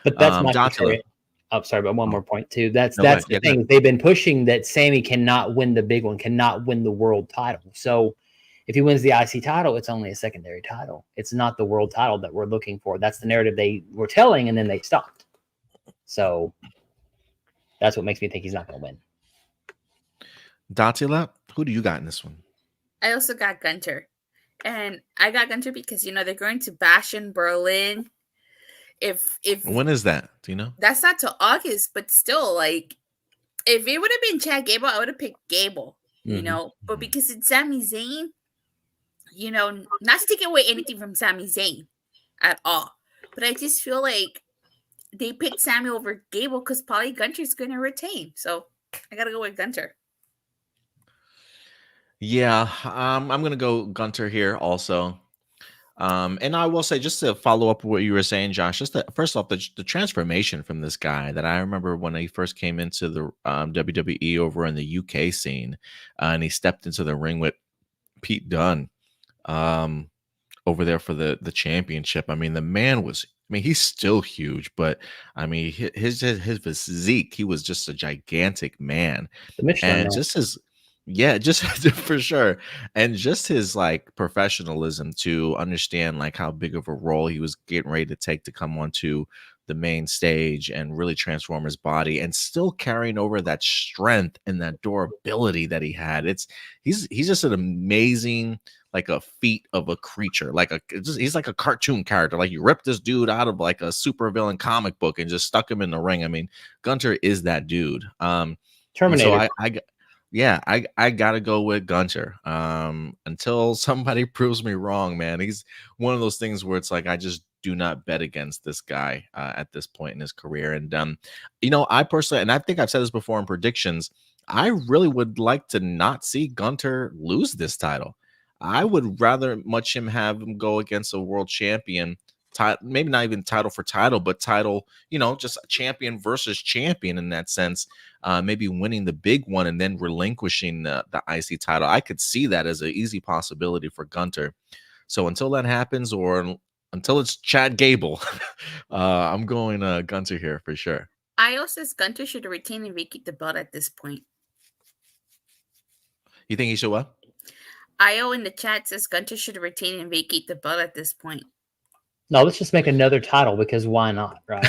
But that's my theory. Oh, sorry, but one more point too. That's the thing. They've been pushing that Sami cannot win the big one, cannot win the world title. So if he wins the IC title, it's only a secondary title. It's not the world title that we're looking for. That's the narrative they were telling, and then they stopped. So that's what makes me think he's not going to win. Datila, who do you got in this one? I also got Gunther. And I got Gunther because, they're going to Bash in Berlin. If When is that? Do you know? That's not till August, but still, like, if it would have been Chad Gable, I would have picked Gable, But because it's Sami Zayn, not to take away anything from Sami Zayn at all. But I just feel like they picked Sami over Gable because probably Gunther's going to retain. So I got to go with Gunther. Yeah, I'm going to go Gunther here also. And I will say, just to follow up what you were saying, Josh, first off, the transformation from this guy that I remember when he first came into the WWE over in the UK scene, and he stepped into the ring with Pete Dunne over there for the championship. I mean, the man was mean, he's still huge, but I mean, his physique, he was just a gigantic man. The Michelin And Man. just his, yeah, just for sure. And just his like professionalism to understand like how big of a role he was getting ready to take to come onto the main stage and really transform his body and still carrying over that strength and that durability that he had. He's just an amazing, like a feat of a creature, like he's like a cartoon character. Like you rip this dude out of like a supervillain comic book and just stuck him in the ring. I mean, Gunther is that dude. Terminator. So I gotta go with Gunther. Until somebody proves me wrong, man. He's one of those things where it's like I just do not bet against this guy at this point in his career. And I personally, and I think I've said this before in predictions, I really would like to not see Gunther lose this title. I would rather much have him go against a world champion, maybe not even title for title, but title, just champion versus champion in that sense. Maybe winning the big one and then relinquishing the IC title. I could see that as an easy possibility for Gunther. So until that happens, or until it's Chad Gable, I'm going Gunther here for sure. Io says Gunther should retain and vacate the belt at this point. You think he should what? Io in the chat says Gunther should retain and vacate the belt at this point. No, let's just make another title because why not, right?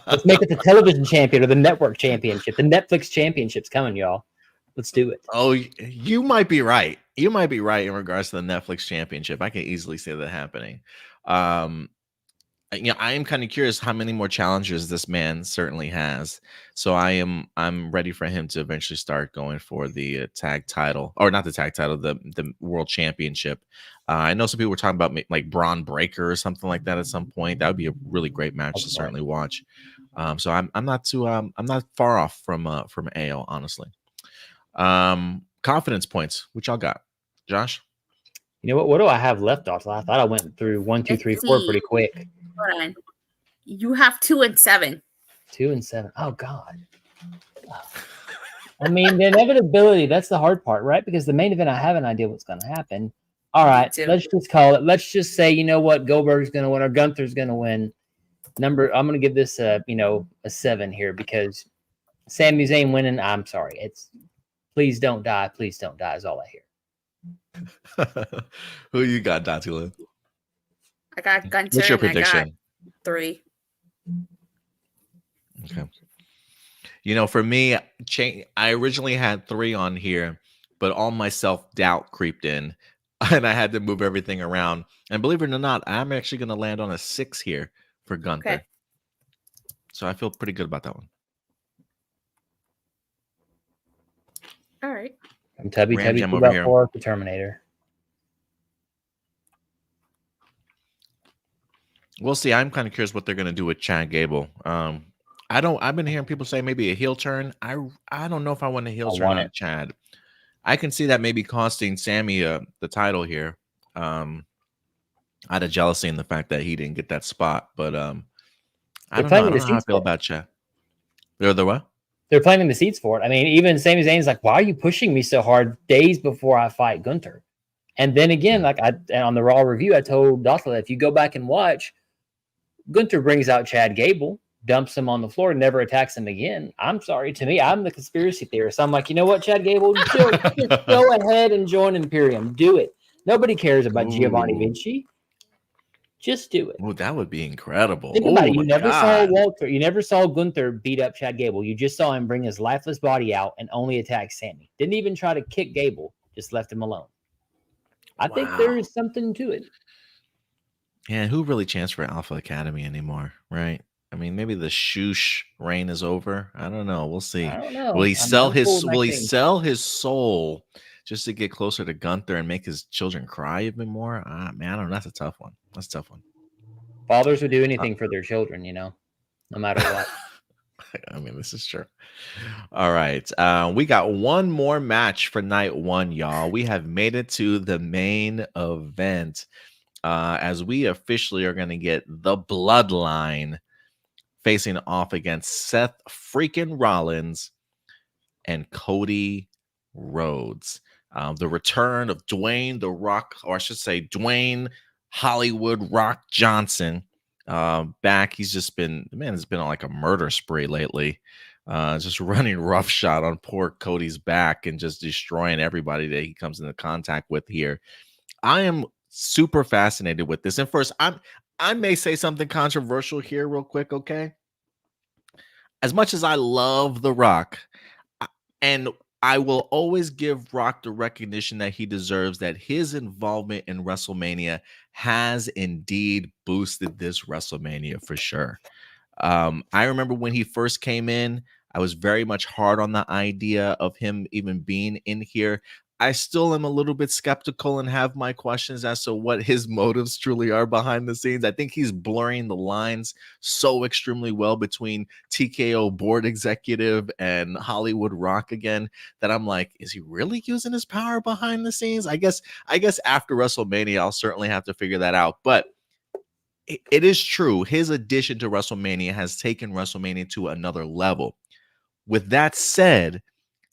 Let's make it the television champion or the network championship. The Netflix championship's coming, y'all. Let's do it. Oh, you might be right. You might be right in regards to the Netflix championship. I can easily see that happening. I am kind of curious how many more challengers this man certainly has. So I'm ready for him to eventually start going for the tag title, or not the tag title, the world championship. I know some people were talking about like Braun Breaker or something like that at some point. That would be a really great match to certainly watch. So I'm not far off from AO, honestly. Confidence points, which y'all got, Josh? You know what? What do I have left off? I thought I went through 1, 2, 3, 4 pretty quick. Hold on. You have 2 and 7. 2 and 7. Oh God. I mean, the inevitability, that's the hard part, right? Because the main event, I have an idea what's going to happen. All right, let's just call it. Let's just say, you know what? Goldberg's going to win or Gunther's going to win. I'm going to give this a 7 here because Sami Zayn winning. I'm sorry. It's please don't die. Please don't die is all I hear. Who you got, Datila? I got Gunther. What's your prediction? I got 3. Okay. For me, I originally had 3 on here, but all my self-doubt creeped in, and I had to move everything around. And believe it or not, I'm actually going to land on a 6 here for Gunther. Okay. So I feel pretty good about that one. All right. I'm Tubby 2 for the Terminator. We'll see. I'm kind of curious what they're going to do with Chad Gable. I've been hearing people say maybe a heel turn. I don't know if I want a heel turn on Chad. I can see that maybe costing Sami the title here. Out of jealousy and the fact that he didn't get that spot. But I don't know how I feel about Chad. They're the what? They're planting the seeds for it. I mean, even Sami Zayn's like, why are you pushing me so hard days before I fight Gunther? And then again, on the Raw review, I told Datila, if you go back and watch, Gunther brings out Chad Gable, dumps him on the floor, and never attacks him again. I'm sorry. To me, I'm the conspiracy theorist. I'm like, you know what, Chad Gable? Just go ahead and join Imperium. Do it. Nobody cares about Giovanni Vinci. Just do it. Oh, that would be incredible. Think about it. You never saw Gunther beat up Chad Gable. You just saw him bring his lifeless body out and only attack Sami. Didn't even try to kick Gable. Just left him alone. I think there is something to it. Yeah, who really chants for Alpha Academy anymore, right? I mean, maybe the Shoosh reign is over. I don't know. We'll see. I don't know. Will he sell his soul just to get closer to Gunther and make his children cry even more? Man, I don't know. That's a tough one. Fathers would do anything for their children, no matter what. I mean, this is true. All right. We got one more match for night 1, y'all. We have made it to the main event. As we officially are going to get the Bloodline facing off against Seth freaking Rollins and Cody Rhodes. The return of Dwayne The Rock, or I should say Dwayne Hollywood Rock Johnson, back. He's just been, man, has been on like a murder spree lately. Just running roughshod on poor Cody's back and just destroying everybody that he comes into contact with here. I am super fascinated with this. And first, I may say something controversial here real quick, okay? As much as I love The Rock, and I will always give Rock the recognition that he deserves, that his involvement in WrestleMania has indeed boosted this WrestleMania for sure. I remember when he first came in, I was very much hard on the idea of him even being in here. I still am a little bit skeptical and have my questions as to what his motives truly are behind the scenes. I think he's blurring the lines so extremely well between TKO board executive and Hollywood Rock again that I'm like, is he really using his power behind the scenes? I guess after WrestleMania, I'll certainly have to figure that out. But it is true. His addition to WrestleMania has taken WrestleMania to another level. With that said,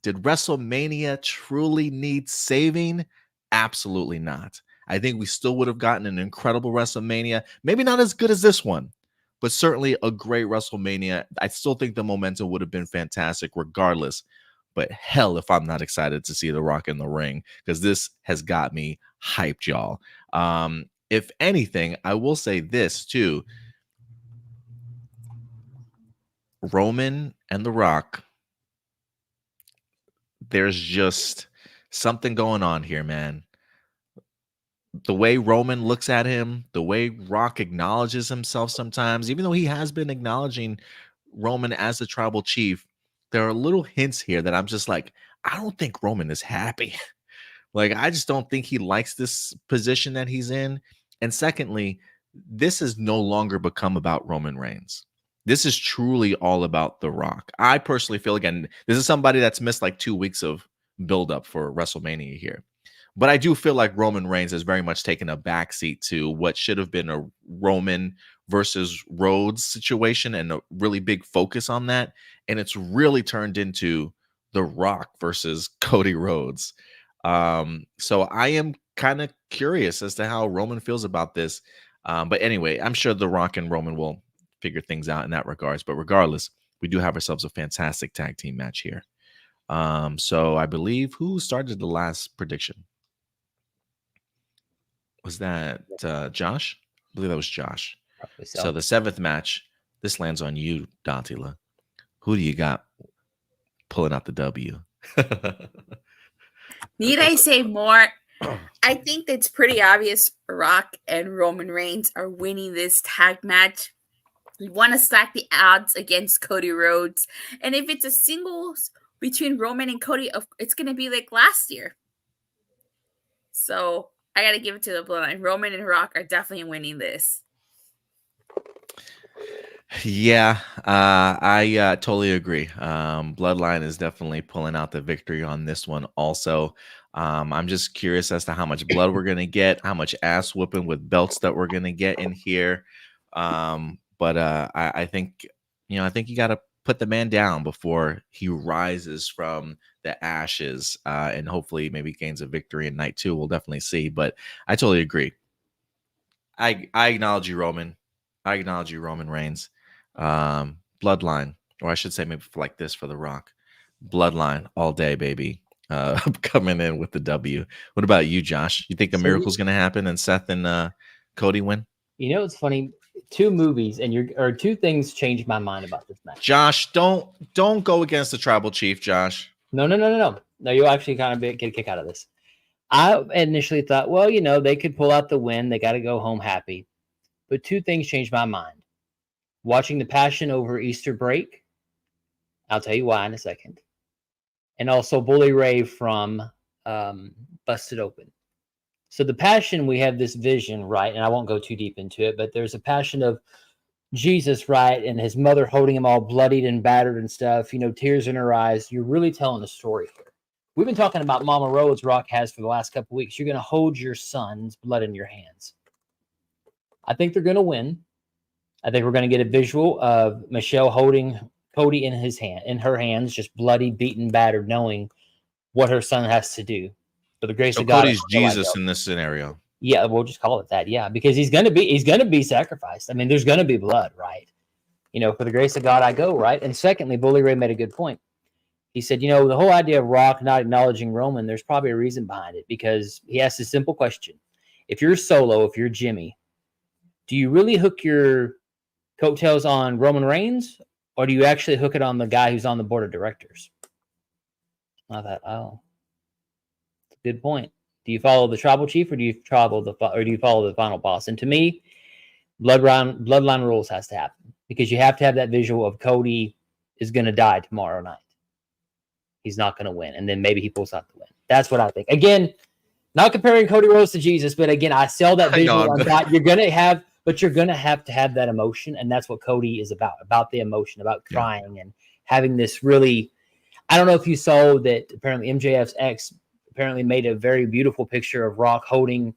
did WrestleMania truly need saving? Absolutely not. I think we still would have gotten an incredible WrestleMania. Maybe not as good as this one, but certainly a great WrestleMania. I still think the momentum would have been fantastic regardless. But hell, if I'm not excited to see The Rock in the ring, because this has got me hyped, y'all. If anything, I will say this too. Roman and The Rock, there's just something going on here, man. The way Roman looks at him, the way Rock acknowledges himself sometimes, even though he has been acknowledging Roman as the tribal chief, there are little hints here that I'm just like, I don't think Roman is happy. Like, I just don't think he likes this position that he's in. And secondly, this has no longer become about Roman Reigns. This is truly all about The Rock. I personally feel, again, this is somebody that's missed like 2 weeks of buildup for WrestleMania here. But I do feel like Roman Reigns has very much taken a backseat to what should have been a Roman versus Rhodes situation and a really big focus on that. And it's really turned into The Rock versus Cody Rhodes. So I am kind of curious as to how Roman feels about this. But anyway, I'm sure The Rock and Roman will figure things out in that regards. But regardless, we do have ourselves a fantastic tag team match here. So I believe who started the last prediction? Was that Josh? I believe that was Josh. So the 7th match, this lands on you, Datila. Who do you got pulling out the W? Need I say more? I think it's pretty obvious Rock and Roman Reigns are winning this tag match. We want to stack the odds against Cody Rhodes. And if it's a singles between Roman and Cody, it's going to be like last year. So I got to give it to the Bloodline. Roman and Rock are definitely winning this. Yeah, I totally agree. Bloodline is definitely pulling out the victory on this one also. I'm just curious as to how much blood we're going to get, how much ass whooping with belts that we're going to get in here. But I think, I think you got to put the man down before he rises from the ashes and hopefully maybe gains a victory in night 2. We'll definitely see. But I totally agree. I acknowledge you, Roman. I acknowledge you, Roman Reigns. Bloodline, or I should say maybe like this for The Rock. Bloodline all day, baby. Coming in with the W. What about you, Josh? You think a miracle's going to happen and Seth and Cody win? It's funny. 2 movies and 2 things changed my mind about this match. Josh, don't go against the tribal chief, Josh. No. No, you'll actually kind of get a kick out of this. I initially thought, well, they could pull out the win. They got to go home happy. But 2 things changed my mind. Watching the Passion over Easter break. I'll tell you why in a second. And also Bully Ray from Busted Open. So the Passion, we have this vision, right? And I won't go too deep into it, but there's a passion of Jesus, right? And his mother holding him all bloodied and battered and stuff, tears in her eyes. You're really telling a story here. We've been talking about Mama Rhodes Rock has for the last couple weeks. You're going to hold your son's blood in your hands. I think they're going to win. I think we're going to get a visual of Michelle holding Cody in her hands, just bloody, beaten, battered, knowing what her son has to do. For the grace of God. Cody's Jesus in this scenario. Yeah, we'll just call it that. Yeah, because he's gonna be sacrificed. I mean, there's gonna be blood, right? For the grace of God, I go, right? And secondly, Bully Ray made a good point. He said, the whole idea of Rock not acknowledging Roman, there's probably a reason behind it, because he asked a simple question: if you're Solo, if you're Jimmy, do you really hook your coattails on Roman Reigns, or do you actually hook it on the guy who's on the board of directors? I thought, oh, that's a good point. Do you follow the tribal chief, or do you follow the final boss? And to me, bloodline rules has to happen, because you have to have that visual of Cody is going to die tomorrow night. He's not going to win, and then maybe he pulls out the win. That's what I think. Again, not comparing Cody Rhodes to Jesus, but again, I sell that visual. You're going to have to have that emotion, and that's what Cody is about the emotion, about crying and having this really. I don't know if you saw that. Apparently, MJF's ex apparently made a very beautiful picture of Rock holding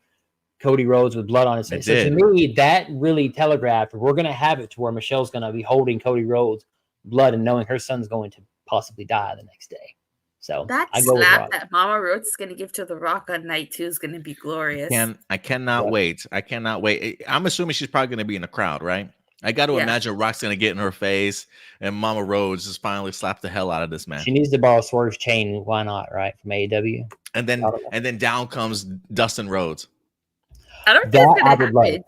Cody Rhodes with blood on his face. So to me, that really telegraphed we're going to have it to where Michelle's going to be holding Cody Rhodes blood and knowing her son's going to possibly die the next day. So that slap that Mama Rhodes is going to give to The Rock on night 2 is going to be glorious. I cannot wait. I cannot wait. I'm assuming she's probably going to be in the crowd, right? I got to imagine Rock's going to get in her face, and Mama Rhodes just finally slap the hell out of this man. She needs to borrow Swerve's chain. Why not, right? From AEW. And then down comes Dustin Rhodes. I don't think it's going to happen.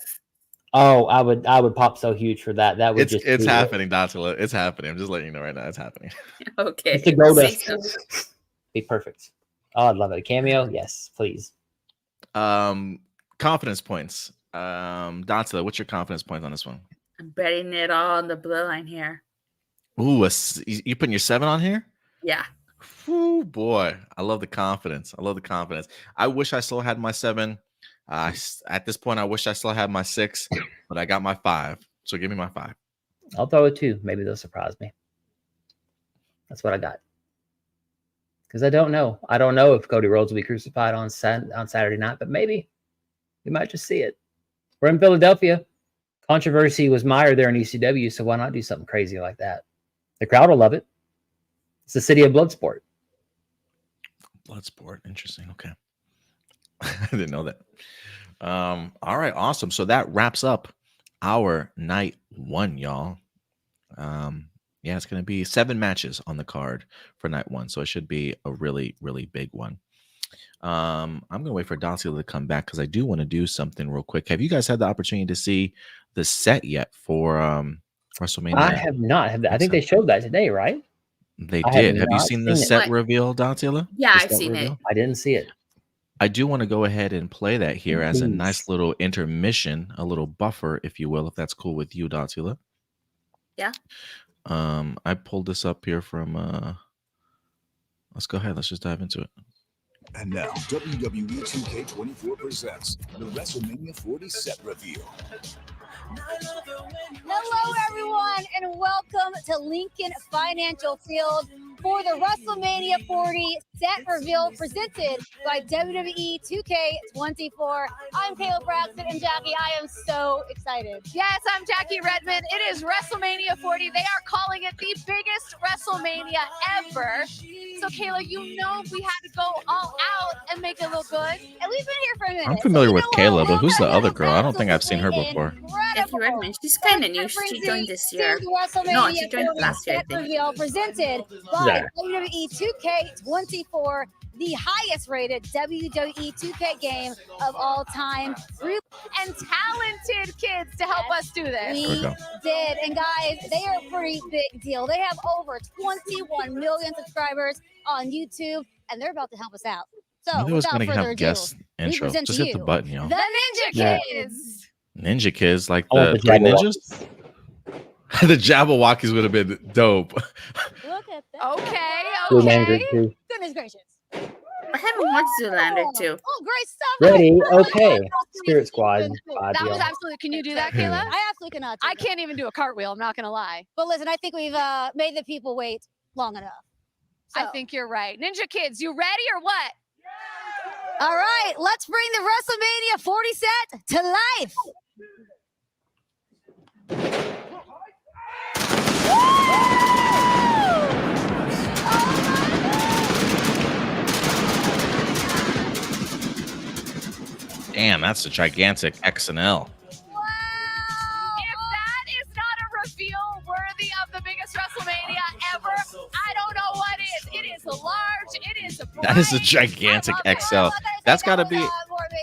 Oh, I would pop so huge for that. That would it's happening, Datila. It's happening. I'm just letting you know right now. It's happening. Okay. It's a go to be perfect. Oh, I'd love it. A cameo? Yes, please. Confidence points. Datila, what's your confidence points on this one? I'm betting it all on the bloodline here. Ooh, you putting your 7 on here? Yeah. Oh boy, I love the confidence. I wish I still had my 7. At this point, I wish I still had my 6, but I got my 5. So give me my 5. I'll throw it 2. Maybe they'll surprise me. That's what I got. Because I don't know. I don't know if Cody Rhodes will be crucified on Saturday night, but maybe we might just see it. We're in Philadelphia. Controversy was mired there in ECW, so why not do something crazy like that? The crowd will love it. It's the city of Bloodsport. Bloodsport. Interesting. Okay. I didn't know that. All right, awesome. So that wraps up our night 1, y'all. Yeah, it's going to be 7 matches on the card for night 1, so it should be a really, really big one. I'm going to wait for Datila to come back because I do want to do something real quick. Have you guys had the opportunity to see the set yet for WrestleMania? I have not. I think they showed that today, right? They did. Have you seen the set reveal, Datila? Yeah, I've seen it. I didn't see it. I do want to go ahead and play that here as a nice little intermission, a little buffer, if you will, if that's cool with you, Datila. Yeah. I pulled this up here from let's go ahead. Let's just dive into it. And now, WWE 2K24 presents the WrestleMania 40 set reveal. Hello, everyone, and welcome to Lincoln Financial Field for the WrestleMania 40 set reveal presented by WWE 2K24. I'm Kayla Braxton, and Jackie, I am so excited. Yes, I'm Jackie Redmond. It is WrestleMania 40. They are calling it the biggest WrestleMania ever. So, Kayla, you know we had to go all out and make it look good. And we've been here for a minute. I'm familiar with Kayla, but who's the other girl? I don't think I've seen her before. Jackie Redmond. She's kind of new. She joined this year. No, she joined last year, I think. Presented by WWE 2K24, the highest rated WWE 2K game of all time. And talented kids to help us do this. We did. And guys, they are a pretty big deal. They have over 21 million subscribers on YouTube, and they're about to help us out. So without further ado, guest intro. Just hit the button, y'all. The Ninja Kids. Ninja Kids, like the 3 ninjas? The Jabberwockies would have been dope. Look at that. Okay. Goodness gracious. I haven't watched Zoolander too. Oh, great stuff. Ready? Okay. Spirit Squad. That was absolutely. Can you do that, Kayla? I absolutely cannot. I can't even do a cartwheel. I'm not going to lie. But listen, I think we've made the people wait long enough. So. I think you're right. Ninja Kids, you ready or what? All right, let's bring the WrestleMania 40 set to life. Damn, that's a gigantic X and L. Wow. If that is not a reveal worthy of the biggest WrestleMania ever, I don't know what is. It is a large. It is a bright. That is a gigantic I love it. XL. That's got to be. More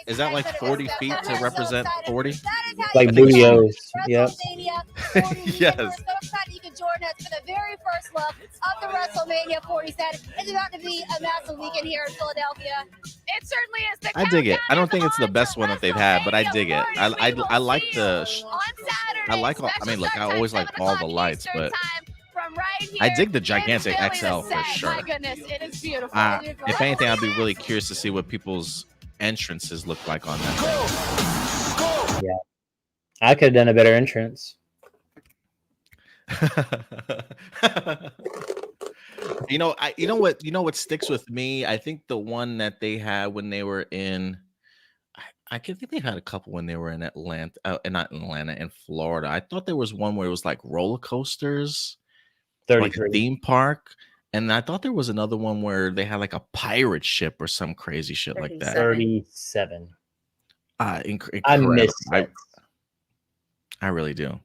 Is that like 40 feet to represent 40? That is how Like you Booyos. Yep. WrestleMania 40. Yes. We're so excited you can join us for the very first look of the WrestleMania 40 set. It's about to be a massive weekend here in Philadelphia. It certainly is. The I dig it. I don't countdown think it's the is best on one to that they've had, but I dig it. WrestleMania 40. I like We will the. see you on Saturday, I like all. I mean, look, I special always start like time, all 7 the lights, Eastern but time from right here I dig the in gigantic Philly, XL the for set. sure. My goodness, it is beautiful. If anything, I'd be really curious to see what people's entrances look like on that thing. I could have done a better entrance. You know what sticks with me. I think the one that they had when they were in, I think they had a couple when they were in Atlanta, not in Atlanta, in Florida. I thought there was one where it was like roller coasters, like a 33. theme park, and I thought there was another one where they had like a pirate ship or some crazy shit like that. 37. I I miss it. I really do.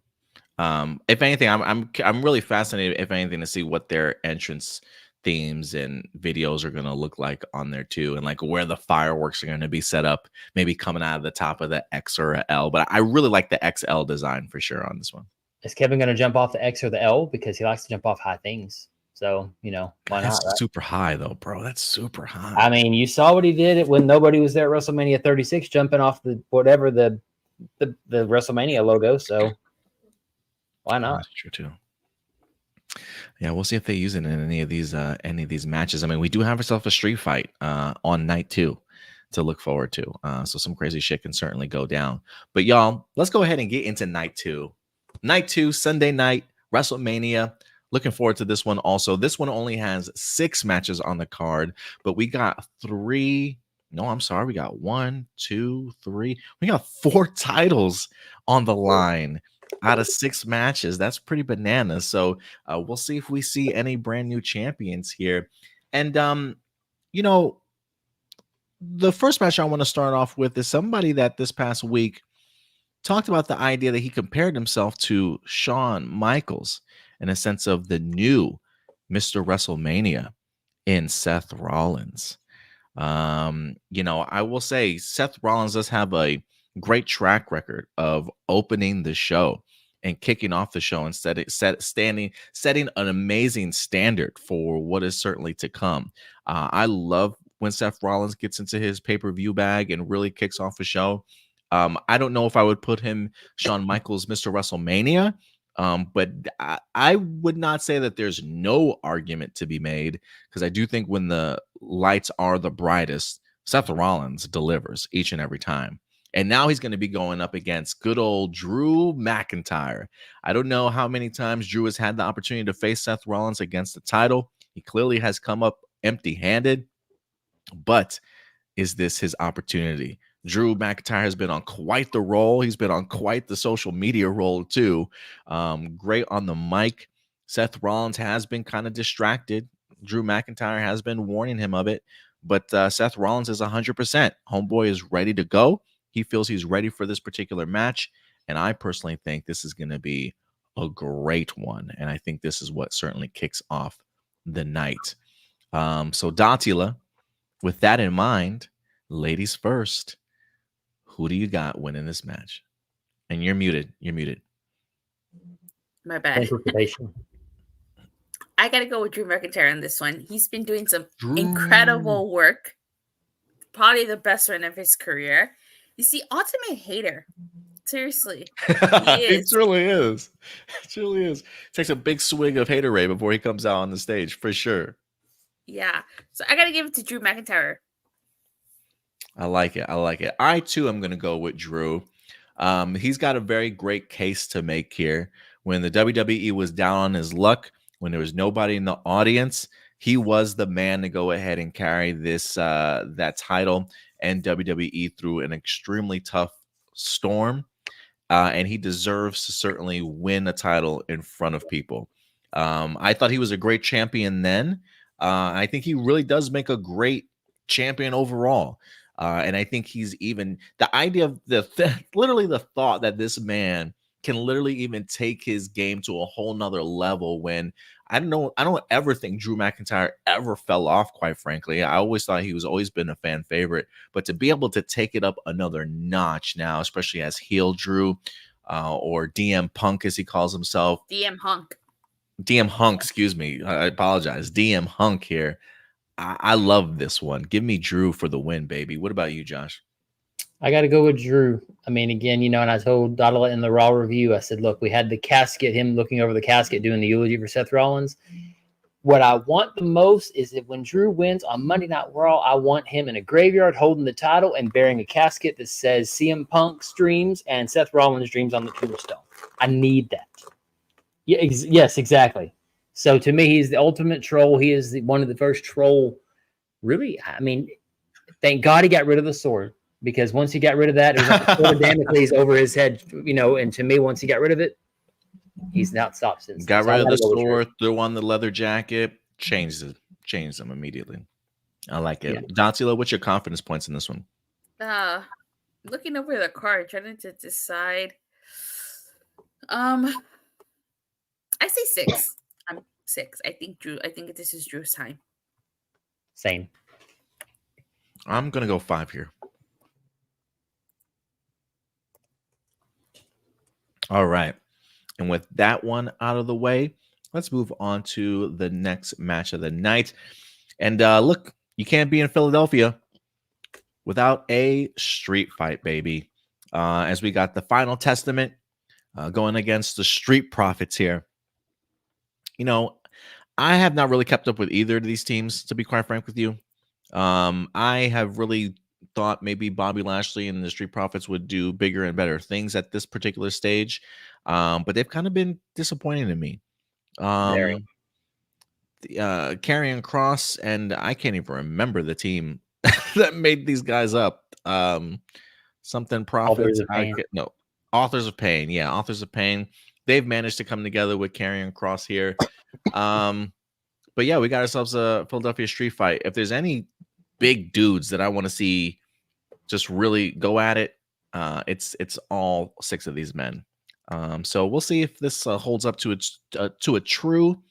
If anything, I'm really fascinated, if anything, to see what their entrance themes and videos are going to look like on there too, and like where the fireworks are going to be set up, maybe coming out of the top of the X or a L. But I really like the XL design for sure on this one. Is Kevin going to jump off the X or the L? Because he likes to jump off high things. So, why That's not? Right? super high though, bro. That's super high. I mean, you saw what he did when nobody was there at WrestleMania 36, jumping off the WrestleMania logo. So why not? That's true too. Yeah, we'll see if they use it in any of these matches. I mean, we do have ourselves a street fight on night 2 to look forward to. So some crazy shit can certainly go down. But y'all, let's go ahead and get into night 2. Night 2, Sunday night, WrestleMania. Looking forward to this one also. This one only has 6 matches on the card, but we got 3. No, I'm sorry. We got 1, 2, 3. We got 4 titles on the line out of 6 matches. That's pretty bananas. So we'll see if we see any brand new champions here. And, the first match I want to start off with is somebody that this past week talked about the idea that he compared himself to Shawn Michaels in a sense of the new Mr. WrestleMania in Seth Rollins. I will say Seth Rollins does have a great track record of opening the show and kicking off the show and setting an amazing standard for what is certainly to come. I love when Seth Rollins gets into his pay-per-view bag and really kicks off a show. I don't know if I would put him Shawn Michaels Mr. WrestleMania, but I would not say that there's no argument to be made, because I do think when the lights are the brightest, Seth Rollins delivers each and every time. And now he's going to be going up against good old Drew McIntyre. I don't know how many times Drew has had the opportunity to face Seth Rollins against the title. He clearly has come up empty-handed, but is this his opportunity? Drew McIntyre has been on quite the roll. He's been on quite the social media roll too. Great on the mic. Seth Rollins has been kind of distracted. Drew McIntyre has been warning him of it, but Seth Rollins is 100%. Homeboy is ready to go. He feels he's ready for this particular match, and I personally think this is going to be a great one, and I think this is what certainly kicks off the night. So Datila, with that in mind, ladies first, who do you got winning this match? And you're muted. You're muted. My bad. Anticipation. I got to go with Drew McIntyre on this one. He's been doing some incredible work. Probably the best run of his career. You see, ultimate hater. Seriously. It truly is. It truly is. Takes a big swig of haterade before he comes out on the stage, for sure. Yeah. So I got to give it to Drew McIntyre. I like it. I like it. I, too, am going to go with Drew. He's got a very great case to make here. When the WWE was down on his luck, when there was nobody in the audience, he was the man to go ahead and carry this that title and WWE through an extremely tough storm. And he deserves to certainly win a title in front of people. I thought he was a great champion then. I think he really does make a great champion overall. And I think he's even the idea of literally the thought that this man can literally even take his game to a whole nother level. When I don't ever think Drew McIntyre ever fell off, quite frankly. I always thought he was always been a fan favorite, but to be able to take it up another notch now, especially as heel Drew, or DM Punk as he calls himself. DM Hunk, excuse me. I apologize. DM Hunk here. I love this one. Give me Drew for the win, baby. What about you, Josh? I got to go with Drew. I mean, again, and I told Datila in the Raw review, I said, look, we had the casket, him looking over the casket, doing the eulogy for Seth Rollins. What I want the most is that when Drew wins on Monday Night Raw, I want him in a graveyard holding the title and bearing a casket that says CM Punk's dreams and Seth Rollins' dreams on the tombstone. I need that. Yeah, yes, exactly. So to me, he's the ultimate troll. He is one of the first troll. Really, I mean, thank God he got rid of the sword, because once he got rid of that, it was like the sword of Damocles over his head. And to me, once he got rid of it, he's not stopped since. Got rid of the sword, threw on the leather jacket, changed them immediately. I like it. Yeah. Datila, what's your confidence points in this one? Looking over the card, trying to decide. I say 6. I'm 6. I think this is Drew's time. Same. I'm gonna go 5 here. All right. And with that one out of the way, let's move on to the next match of the night. And look, you can't be in Philadelphia without a street fight, baby. As we got the Final Testament going against the Street Profits here. I have not really kept up with either of these teams, to be quite frank with you. I have really thought maybe Bobby Lashley and the Street Profits would do bigger and better things at this particular stage. But they've kind of been disappointing to me. Karrion Kross, and I can't even remember the team that made these guys up. Something Profits. Authors of Pain. Yeah, Authors of Pain. They've managed to come together with Karrion Kross here. But yeah, we got ourselves a Philadelphia street fight. If there's any big dudes that I want to see just really go at it, it's all 6 of these men. So we'll see if this holds up to a true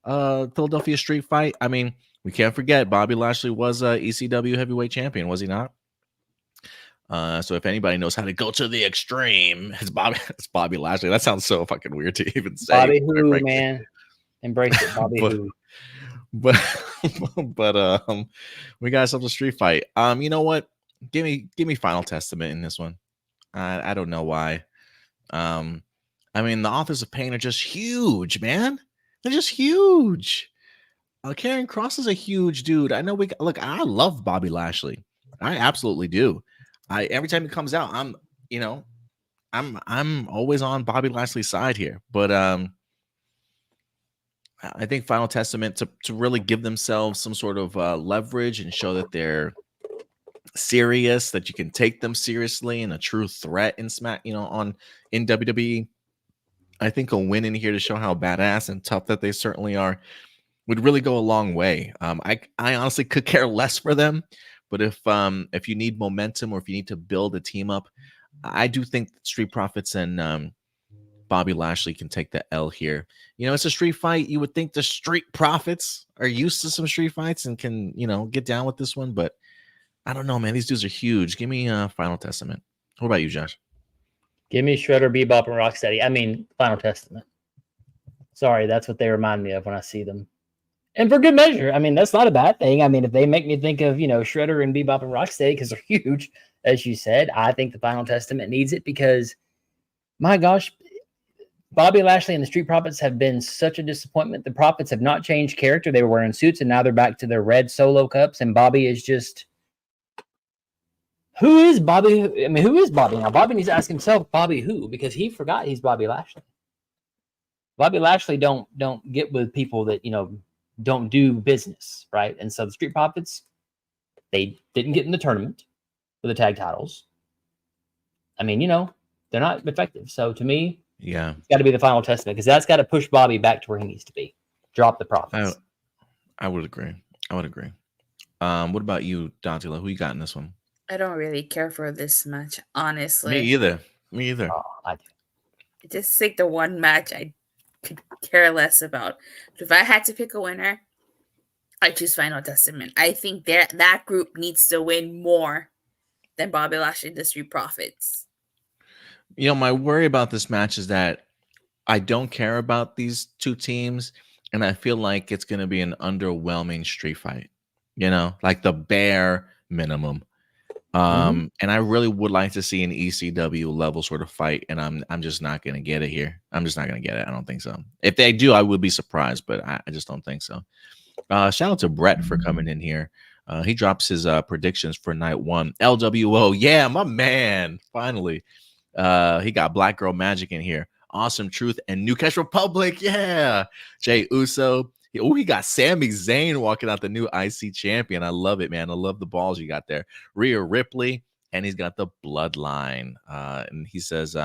Philadelphia street fight. I mean, we can't forget Bobby Lashley was ECW heavyweight champion, was he not? So if anybody knows how to go to the extreme, it's Bobby Lashley. That sounds so fucking weird to even say. Bobby who, man. Embrace it, Bobby who. But we got ourselves a street fight. You know what? Give me Final Testament in this one. I don't know why. I mean, the Authors of Pain are just huge, man. They're just huge. Karrion Kross is a huge dude. I know I love Bobby Lashley. I absolutely do. Every time he comes out, I'm always on Bobby Lashley's side here. But I think Final Testament to really give themselves some sort of leverage and show that they're serious, that you can take them seriously and a true threat in in WWE. I think a win in here to show how badass and tough that they certainly are would really go a long way. I honestly could care less for them, but if you need momentum or if you need to build a team up, I do think Street Profits and Bobby Lashley can take the L here. It's a street fight. You would think the Street Profits are used to some street fights and can, get down with this one. But I don't know, man. These dudes are huge. Give me Final Testament. What about you, Josh? Give me Shredder, Bebop, and Rocksteady. I mean, Final Testament. Sorry, that's what they remind me of when I see them. And for good measure. I mean, that's not a bad thing. I mean, if they make me think of, Shredder and Bebop and Rocksteady because they're huge, as you said, I think the Final Testament needs it because, my gosh, Bobby Lashley and the Street Profits have been such a disappointment. The Profits have not changed character. They were wearing suits, and now they're back to their red solo cups, and Bobby is just... Who is Bobby? I mean, who is Bobby now? Bobby needs to ask himself, Bobby who? Because he forgot he's Bobby Lashley. Bobby Lashley don't get with people that, don't do business, right? And so the Street Profits, they didn't get in the tournament for the tag titles. I mean, they're not effective. So to me, yeah, it's got to be the Final Testament because that's got to push Bobby back to where he needs to be. Drop the Profits. I would agree. What about you, Datila? Who you got in this one? I don't really care for this match, Me honestly. either. Me either. Oh, I do. Just like the one match I could care less about. But if I had to pick a winner, I choose Final Testament. I think that group needs to win more than Bobby Lashley and the Street Profits. You know, my worry about this match is that I don't care about these two teams, and I feel like it's going to be an underwhelming street fight. You know, like the bare minimum. And I really would like to see an ECW level sort of fight, and I'm just not going to get it here. I'm just not going to get it. I don't think so. If they do, I would be surprised, but I just don't think so. Shout out to Brett for coming in here. He drops his predictions for night one. LWO, yeah, my man. Finally, he got Black Girl Magic in here. Awesome Truth and New Cash Republic, yeah. Jey Uso. He got Sami Zayn walking out, the new IC champion. I love it, man. I love the balls you got there. Rhea Ripley, and he's got the Bloodline. And he says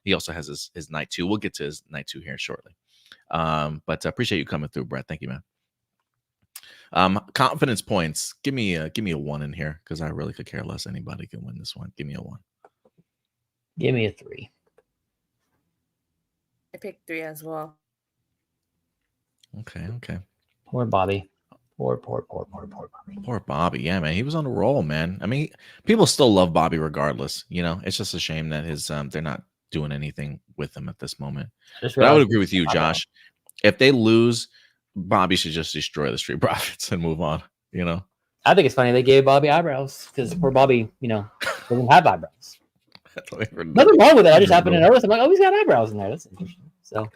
he also has his night two. We'll get to his night two here shortly. But I appreciate you coming through, Brett. Thank you, man. Confidence points. Give me a 1 in here, because I really could care less. Anybody can win this one. Give me a 1. Give me a 3. I picked 3 as well. Okay. Poor Bobby. Poor Bobby. Poor Bobby. Yeah, man. He was on a roll, man. I mean, people still love Bobby regardless. You know, it's just a shame that they're not doing anything with him at this moment. But I would agree with you, Josh. If they lose, Bobby should just destroy the Street Profits and move on. You know, I think it's funny they gave Bobby eyebrows, because poor Bobby, doesn't have eyebrows. Nothing wrong with it. I just happened to notice. I'm like, oh, he's got eyebrows in there. That's interesting. So,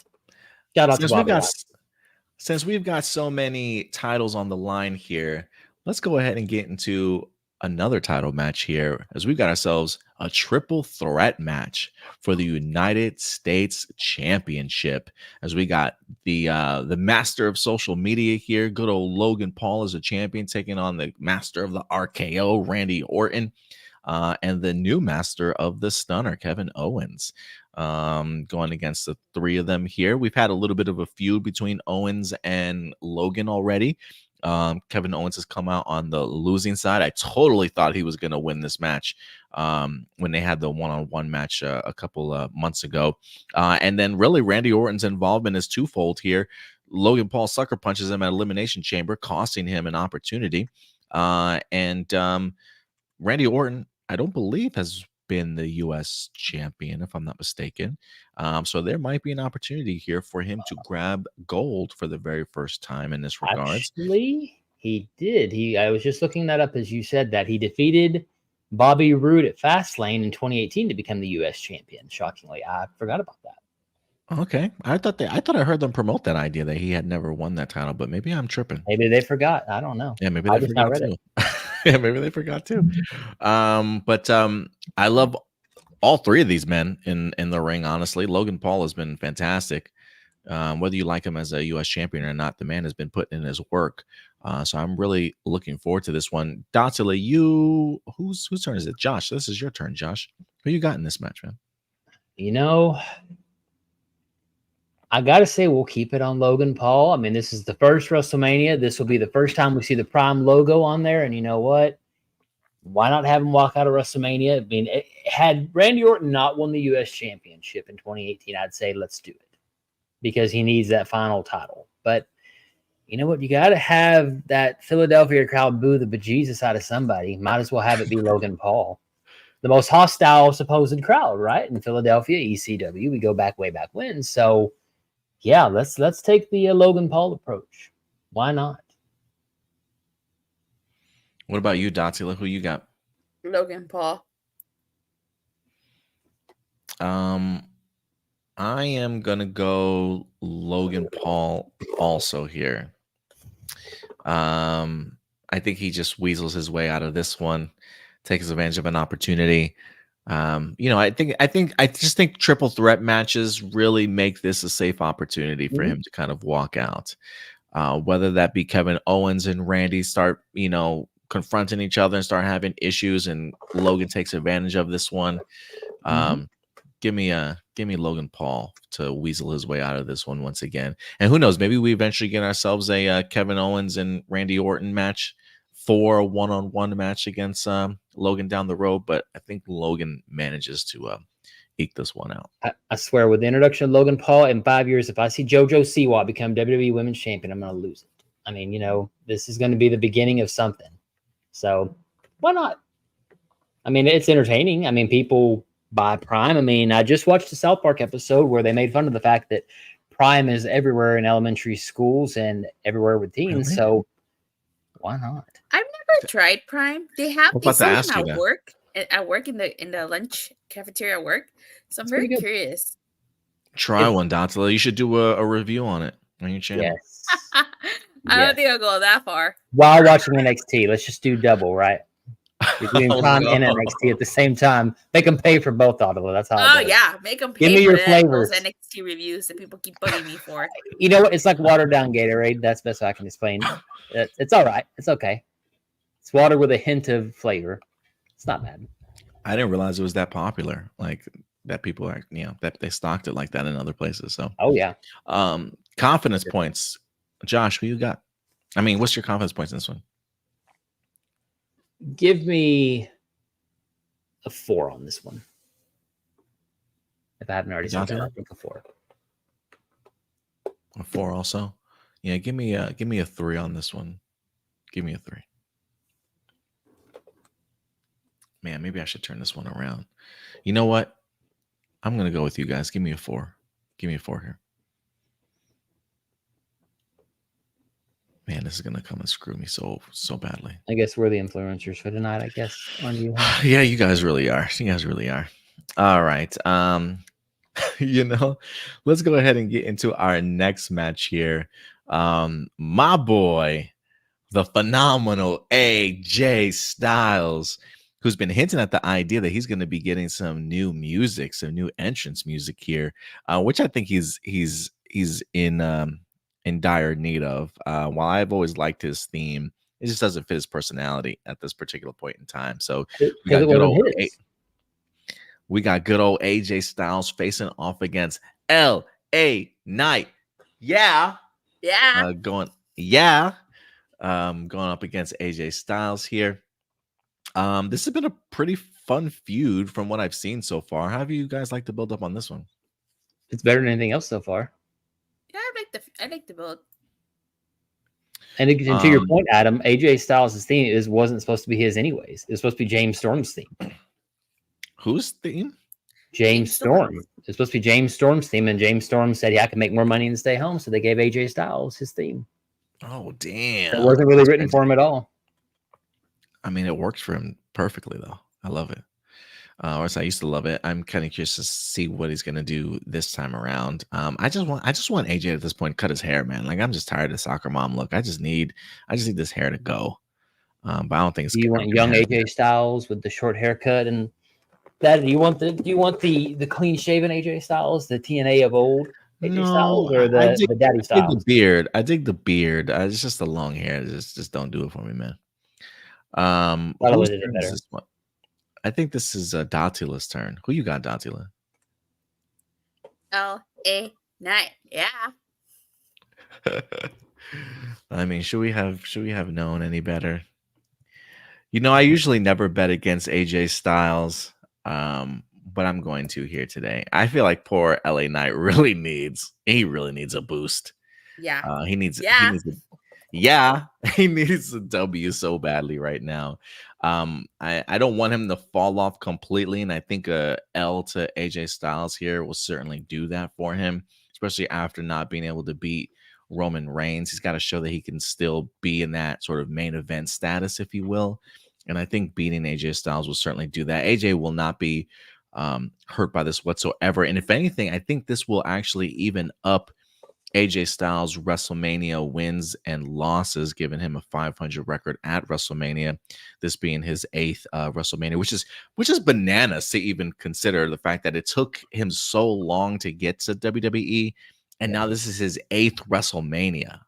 shout out to Bobby. Since we've got so many titles on the line here, let's go ahead and get into another title match here, as we've got ourselves a triple threat match for the United States Championship. As we got the master of social media here, good old Logan Paul as a champion, taking on the master of the RKO, Randy Orton, and the new master of the Stunner, Kevin Owens. Going against the 3 of them here. We've had a little bit of a feud between Owens and Logan already. Kevin Owens has come out on the losing side. I totally thought he was going to win this match when they had the one-on-one match a couple of months ago. And then really Randy Orton's involvement is twofold here. Logan Paul sucker punches him at Elimination Chamber, costing him an opportunity. And Randy Orton, I don't believe, has been the U.S. champion, if I'm not mistaken. So there might be an opportunity here for him to grab gold for the very first time in this regards. Actually, he did. I was just looking that up as you said that. He defeated Bobby Roode at Fastlane in 2018 to become the U.S. champion. Shockingly, I forgot about that. Okay. I thought I heard them promote that idea that he had never won that title, but maybe I'm tripping. Maybe they forgot. I don't know. Yeah, maybe they forgot too. Yeah, maybe they forgot too. But I love all 3 of these men in the ring, honestly. Logan Paul has been fantastic. Whether you like him as a U.S. champion or not, the man has been putting in his work. So I'm really looking forward to this one. Datila, whose turn is it? Josh, this is your turn, Josh. Who you got in this match, man? I got to say, we'll keep it on Logan Paul. I mean, this is the first WrestleMania. This will be the first time we see the Prime logo on there. And you know what? Why not have him walk out of WrestleMania? I mean, had Randy Orton not won the U.S. Championship in 2018, I'd say let's do it, because he needs that final title. But you know what? You got to have that Philadelphia crowd boo the bejesus out of somebody. Might as well have it be Logan Paul. The most hostile supposed crowd, right? In Philadelphia, ECW. We go back way back when. So, yeah, let's take the Logan Paul approach. Why not? What about you, Datila? Who you got? Logan Paul. I am gonna go Logan Paul also here. I think he just weasels his way out of this one, takes advantage of an opportunity. I just think triple threat matches really make this a safe opportunity for him to kind of walk out. Whether that be Kevin Owens and Randy start, confronting each other and start having issues, and Logan takes advantage of this one. Give me Logan Paul to weasel his way out of this one once again. And who knows, maybe we eventually get ourselves a Kevin Owens and Randy Orton match for a one-on-one match against Logan down the road, but I think Logan manages to eke this one out. I swear, with the introduction of Logan Paul in 5 years, if I see JoJo Siwa become WWE Women's Champion, I'm going to lose it. I mean, this is going to be the beginning of something. So why not? I mean, it's entertaining. I mean, people buy Prime. I mean, I just watched a South Park episode where they made fun of the fact that Prime is everywhere in elementary schools and everywhere with teens. Really? So why not? I've never tried Prime. They have I'm about to ask you at that. work. At work in the lunch cafeteria at work. So I'm It's very pretty good. curious. Try one, Datila. You should do a review on it on your channel. Yes. I Yes. don't think I'll go that far. While watching NXT, let's just do double, right? You're doing Oh, Prime no. and NXT at the same time. Make them pay for both, Audible. That's how. Oh it goes. yeah, make them Give pay me for your those flavors. NXT reviews that people keep bugging me for. You know what? It's like watered down Gatorade. That's the best I can explain. It's all right. It's okay. It's water with a hint of flavor. It's not bad. I didn't realize it was that popular. Like that people are, that they stocked it like that in other places. So, Oh yeah. confidence points. Josh, who you got? I mean, what's your confidence points in this one? Give me a 4 on this one. If I haven't already said that, I think a 4. A 4 also. Yeah, give me a 3 on this one. Give me a 3. Man, maybe I should turn this one around. You know what? I'm gonna go with you guys. Give me a 4. Give me a 4 here. Man, this is gonna come and screw me so badly. I guess we're the influencers for tonight. I guess on you. Yeah, you guys really are. You guys really are. All right. Let's go ahead and get into our next match here. My boy, the phenomenal AJ Styles, who's been hinting at the idea that he's going to be getting some new music, some new entrance music here, which I think he's in dire need of. While I've always liked his theme, it just doesn't fit his personality at this particular point in time. So we got good old AJ Styles facing off against LA Knight. Yeah. Going up against AJ Styles here. This has been a pretty fun feud from what I've seen so far. How have you guys like to build up on this one? It's better than anything else so far. Yeah, I like the build. And to your point, Adam, AJ Styles' theme wasn't supposed to be his anyways. It was supposed to be James Storm's theme. Whose theme? James Storm. It's supposed to be James Storm's theme, and James Storm said, "Yeah, I can make more money and stay home," so they gave AJ Styles his theme. Oh, damn! It wasn't really written for him at all. I mean, it works for him perfectly, though. I love it. Or so I used to love it. I'm kind of curious to see what he's gonna do this time around. I just want AJ at this point cut his hair, man. Like I'm just tired of soccer mom look. I just need this hair to go. But I don't think it's. Do you want young AJ Styles with the short haircut and that? Do you want the clean shaven AJ Styles, the TNA of old AJ Styles, or the daddy Styles? I dig the beard. I dig the beard. It's just the long hair. Just don't do it for me, man. Whose turn is this one? I think this is Datila's turn. Who you got, Datila? LA Knight. Yeah. I mean, should we have known any better? I usually never bet against AJ Styles, but I'm going to here today. I feel like poor LA Knight really needs a boost. Yeah. He needs a W so badly right now. I don't want him to fall off completely, and I think a L to AJ Styles here will certainly do that for him, especially after not being able to beat Roman Reigns. He's got to show that he can still be in that sort of main event status, if you will. And I think beating AJ Styles will certainly do that. AJ will not be hurt by this whatsoever. And if anything, I think this will actually even up AJ Styles' WrestleMania wins and losses, giving him a 500 record at WrestleMania, this being his 8th WrestleMania, which is bananas to even consider the fact that it took him so long to get to WWE, and now this is his 8th WrestleMania.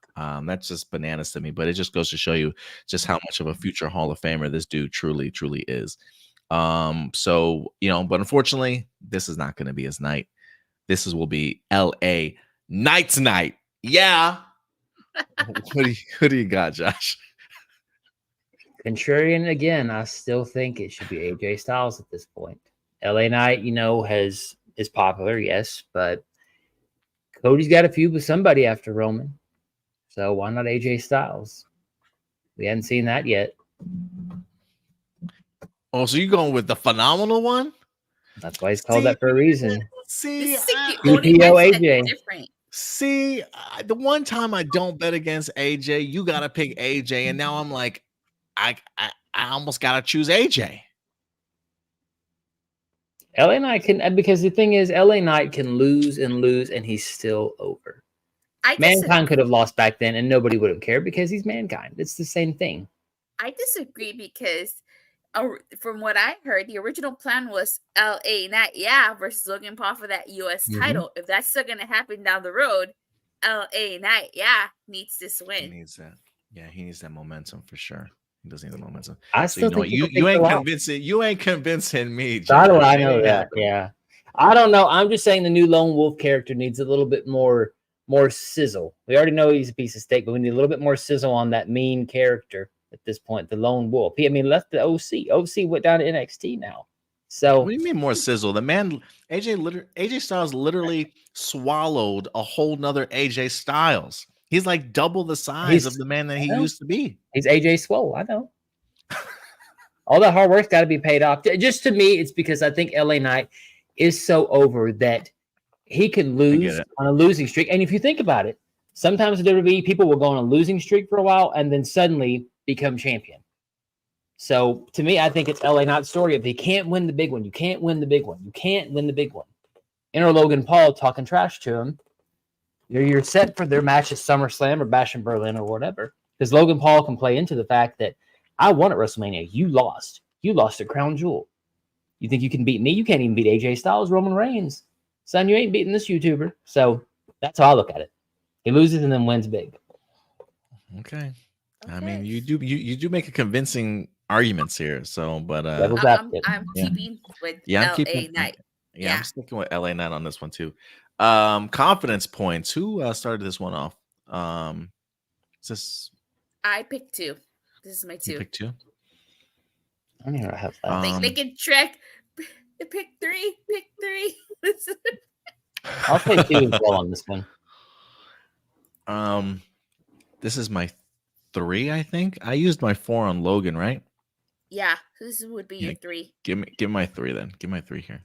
That's just bananas to me, but it just goes to show you just how much of a future Hall of Famer this dude truly is. But unfortunately, this is not going to be his night. Will be LA Knight's night. Yeah. Who do you got, Josh? Contrarian again, I still think it should be AJ Styles at this point. LA Knight, is popular, yes, but Cody's got a feud with somebody after Roman. So why not AJ Styles? We hadn't seen that yet. Oh, so you're going with the phenomenal one? That's why he's called that for a reason. See, This is like the only PPO match that's AJ. different. See, the one time I don't bet against AJ, you gotta pick AJ, and now I'm like, I almost gotta choose AJ. LA Knight can, because the thing is, LA Knight can lose and lose, and he's still over. Mankind could have lost back then, and nobody would have cared because he's Mankind. It's the same thing. I disagree because from what I heard, the original plan was LA Knight, versus Logan Paul for that US title. If that's still going to happen down the road, LA Knight, needs this win. He needs that. Yeah, he needs that momentum for sure. He does need the momentum. I still think you ain't convincing. You ain't convincing me. How do I know that? Yeah, I don't know. I'm just saying the new Lone Wolf character needs a little bit more sizzle. We already know he's a piece of steak, but we need a little bit more sizzle on that mean character at this point. The Lone Wolf. Left the OC. OC went down to NXT now. So what do you mean more sizzle? The man AJ Styles literally swallowed a whole nother AJ Styles. He's like double the size of the man that he used to be. He's AJ Swole. I know. All that hard work's got to be paid off. Just to me, it's because I think LA Knight is so over that he can lose on a losing streak. And if you think about it, sometimes in WWE, people will go on a losing streak for a while and then suddenly become champion. So to me, I think it's LA Knight's story of he can't win the big one. You can't win the big one. You can't win the big one. Enter Logan Paul talking trash to him. You're set for their match at SummerSlam or Bash in Berlin or whatever. Because Logan Paul can play into the fact that I won at WrestleMania. You lost. You lost at Crown Jewel. You think you can beat me? You can't even beat AJ Styles, Roman Reigns. Son, you ain't beating this YouTuber. So that's how I look at it. He loses and then wins big. Okay. I mean, you do make a convincing arguments here. So, but I'm keeping with LA Knight. Yeah, I'm sticking with LA Knight on this one too. Confidence points. Who started this one off? Is this? I picked 2. This is my 2. You picked 2. I don't know how that. They can track. Pick 3. Pick 3. I'll take 2 as well on this one. This is my 3. I think I used my 4 on Logan, right? Yeah, this would be your 3. Give my 3 then. Give my 3 here.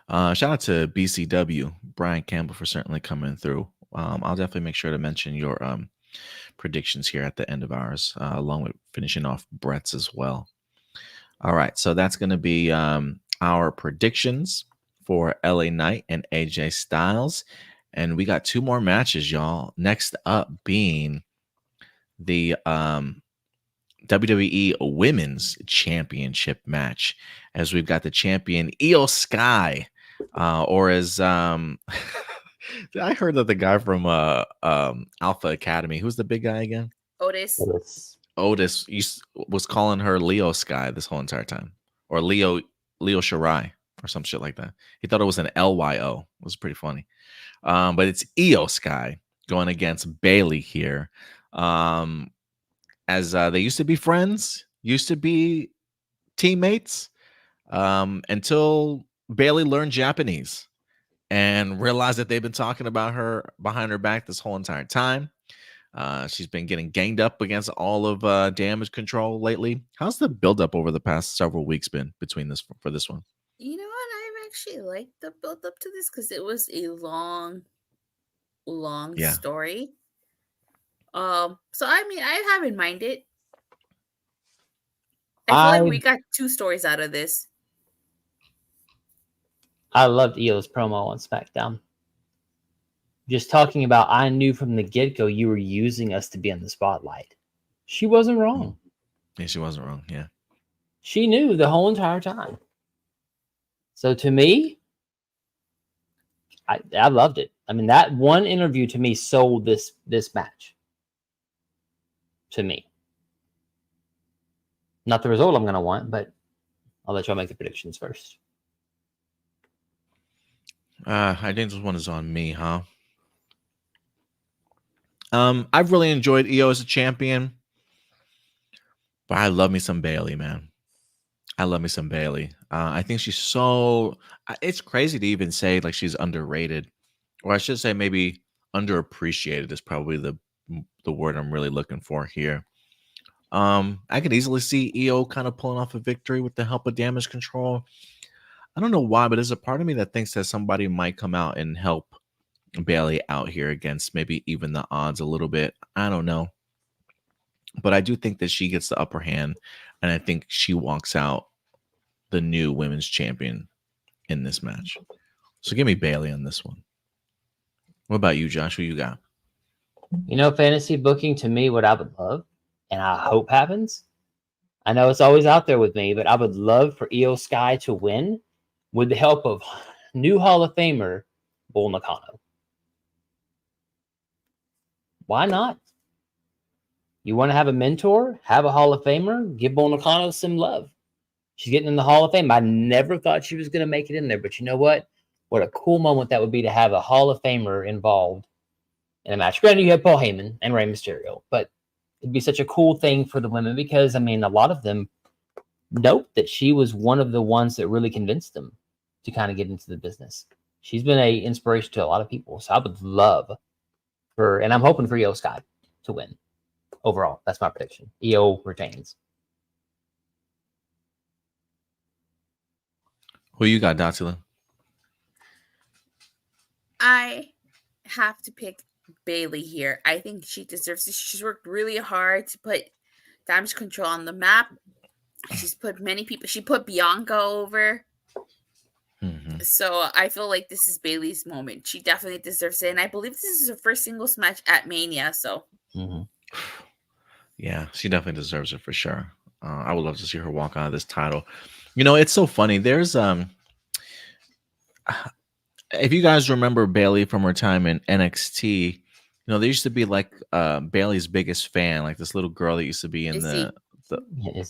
Shout out to BCW, Brian Campbell, for certainly coming through. I'll definitely make sure to mention your predictions here at the end of ours, along with finishing off Brett's as well. All right, so that's going to be our predictions for LA Knight and AJ Styles. And we got 2 more matches, y'all. Next up being the WWE Women's Championship match, as we've got the champion Io Sky, or as I heard that the guy from Alpha Academy, who's the big guy again? Otis was calling her Leo Sky this whole entire time, or Leo Shirai, or some shit like that. He thought it was an LYO. It was pretty funny. But it's Io Sky going against Bayley here. As they used to be friends, used to be teammates, until Bayley learned Japanese and realized that they've been talking about her behind her back this whole entire time. She's been getting ganged up against all of Damage Control lately. How's the buildup over the past several weeks been between this for this one? You know what? I've actually liked the buildup to this because it was a long story. So I mean, I haven't minded. I feel like we got 2 stories out of this. I loved Io's promo on SmackDown. Just talking about, I knew from the get-go you were using us to be in the spotlight. She wasn't wrong. Yeah, she wasn't wrong. Yeah. She knew the whole entire time. So to me, I loved it. I mean, that one interview to me sold this match. To me. Not the result I'm going to want, but I'll let y'all make the predictions first. I think this one is on me, huh? I've really enjoyed Io as a champion. But I love me some Bailey, man. I love me some Bailey. I think she's so. It's crazy to even say like she's underrated, or I should say maybe underappreciated is probably the word I'm really looking for here. I could easily see EO kind of pulling off a victory with the help of damage control. I don't know why, but there's a part of me that thinks that somebody might come out and help Bailey out here against maybe even the odds a little bit. I don't know. But I do think that she gets the upper hand, and I think she walks out the new women's champion in this match. So give me Bailey on this one. What about you, Josh? Who you got? You know, fantasy booking to me, what I would love, and I hope happens. I know it's always out there with me, but I would love for Io Sky to win with the help of new Hall of Famer Bull Nakano. Why not? You want to have a mentor, have a Hall of Famer, give Bull Nakano some love. She's getting in the Hall of Fame. I never thought she was going to make it in there, but you know what? What a cool moment that would be to have a Hall of Famer involved in a match. Granted, you have Paul Heyman and Rey Mysterio, but it'd be such a cool thing for the women because, I mean, a lot of them note that she was one of the ones that really convinced them to kind of get into the business. She's been an inspiration to a lot of people. So I would love for, and I'm hoping for Io Sky to win overall. That's my prediction. Io retains. Who you got, Datila? I have to pick Bailey here. I think she deserves it. She's worked really hard to put damage control on the map. She's put many people. She put Bianca over. Mm-hmm. So I feel like this is Bailey's moment. She definitely deserves it. And I believe this is her first singles match at Mania. So yeah, she definitely deserves it for sure. I would love to see her walk out of this title. You know, it's so funny. There's if you guys remember Bailey from her time in NXT, you know, there used to be like Bailey's biggest fan, like this little girl that used to be in Izzy.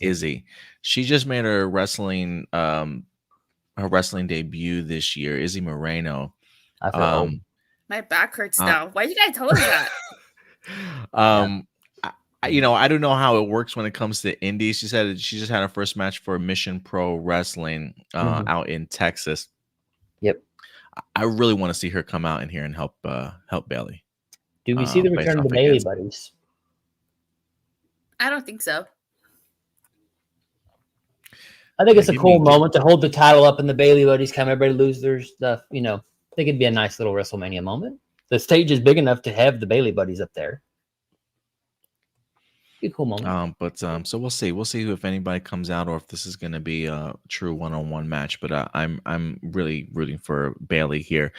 Izzy. She just made her wrestling debut this year, Izzy Moreno. I feel old. My back hurts now. Why did you guys tell us that? You know, I don't know how it works when it comes to indies. She said she just had her first match for Mission Pro Wrestling out in Texas. Yep. I really want to see her come out in here and help Bailey. Do we see the return of the Bailey buddies? I don't think so. I think it's a cool moment to hold the title up and the Bailey buddies come. Everybody lose their stuff. You know, I think it'd be a nice little WrestleMania moment. The stage is big enough to have the Bailey buddies up there. Be a cool moment. So we'll see. We'll see if anybody comes out or if this is going to be a true one-on-one match. But I'm really rooting for Bailey here.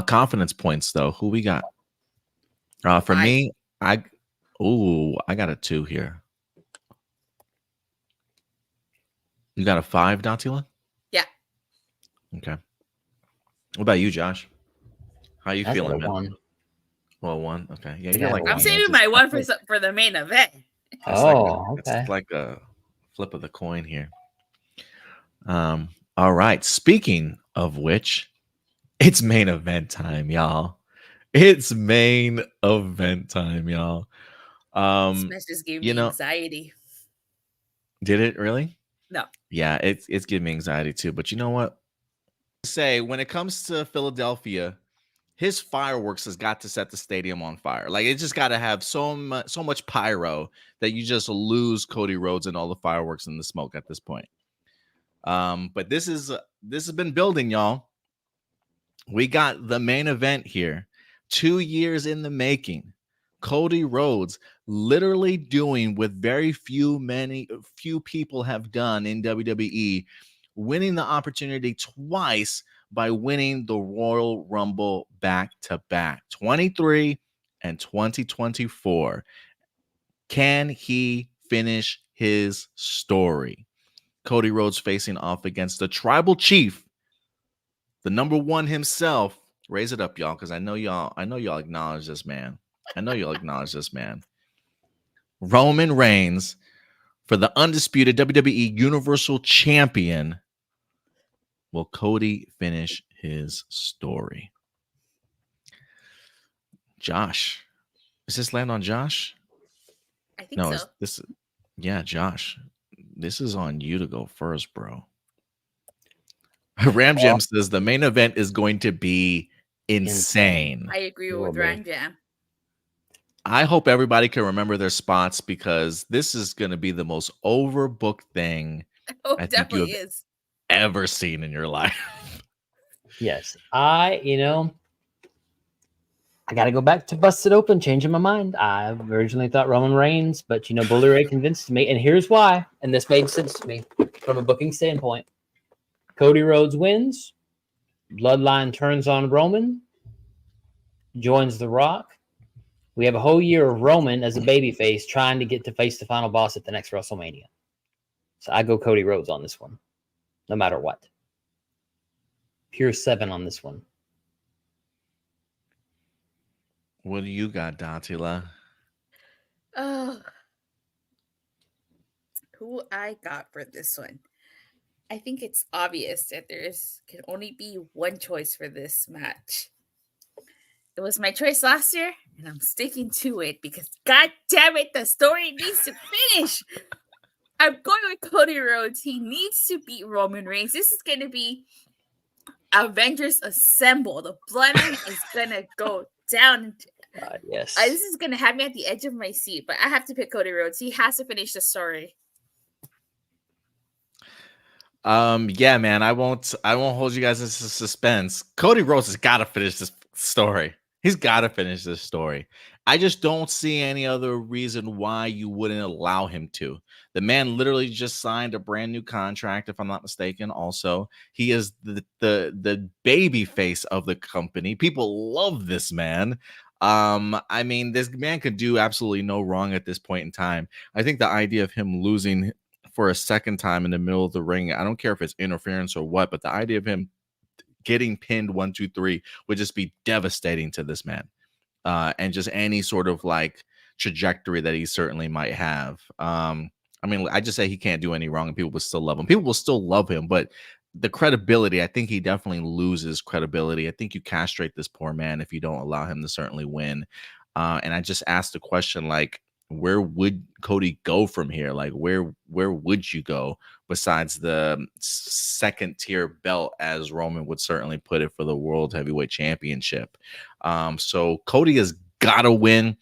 Confidence points though. Who we got? For me, I got a 2 here. You got a 5, Datila? Yeah. Okay. What about you, Josh? How you That's feeling, a man? 1. Well, 1. Okay. Yeah, Yeah, you're like I'm saving my 1 for the main event. It's like a flip of the coin here. All right. Speaking of which, it's main event time, y'all. It's main event time, y'all. This match just gave me anxiety. Did it really? No. Yeah, it's giving me anxiety too. But you know what? Say when it comes to Philadelphia, his fireworks has got to set the stadium on fire. Like it just got to have so much pyro that you just lose Cody Rhodes and all the fireworks and the smoke at this point. But this has been building, y'all. We got the main event here. 2 years in the making. Cody Rhodes literally doing what very few people have done in WWE, winning the opportunity twice by winning the Royal Rumble back-to-back, 23 and 2024. Can he finish his story? Cody Rhodes facing off against the Tribal Chief, the number 1 himself. Raise it up, y'all, because I know y'all acknowledge this man. Roman Reigns for the undisputed WWE Universal Champion. Will Cody finish his story? Josh. Does this land on Josh? I think so. Yeah, Josh, this is on you to go first, bro. Ram Jam says the main event is going to be insane. I agree It with will be. Ryan Jam. I hope everybody can remember their spots because this is going to be the most overbooked thing Oh, I it think you definitely have is. ever seen in your life. Yes. I got to go back to Busted Open, changing my mind. I originally thought Roman Reigns, but Bully Ray convinced me. And here's why. And this made sense to me from a booking standpoint. Cody Rhodes wins. Bloodline turns on Roman. Joins The Rock. We have a whole year of Roman as a babyface trying to get to face the final boss at the next WrestleMania. So I go Cody Rhodes on this one, no matter what. Pure 7 on this one. What do you got, Datila? Oh, who I got for this one? I think it's obvious that can only be one choice for this match. It was my choice last year, and I'm sticking to it because, god damn it, the story needs to finish. I'm going with Cody Rhodes. He needs to beat Roman Reigns. This is going to be Avengers Assemble. The bloodline is going to go down. Yes. This is going to have me at the edge of my seat, but I have to pick Cody Rhodes. He has to finish the story. Yeah, man, I won't hold you guys in suspense. Cody Rhodes has got to finish this story. He's got to finish this story. I just don't see any other reason why you wouldn't allow him to. The man literally just signed a brand new contract, if I'm not mistaken. Also, he is the baby face of the company. People love this man. I mean, this man could do absolutely no wrong at this point in time. I think the idea of him losing for a second time in the middle of the ring, I don't care if it's interference or what, but the idea of him getting pinned 1, 2, 3 would just be devastating to this man, and just any sort of like trajectory that he certainly might have. I mean, I just say he can't do any wrong and people will still love him. People will still love him, but the credibility, I think he definitely loses credibility. I think you castrate this poor man if you don't allow him to certainly win. And I just asked the question, like, where would Cody go from here? Like, where would you go besides the second tier belt, as Roman would certainly put it, for the World Heavyweight Championship? So Cody has got to win.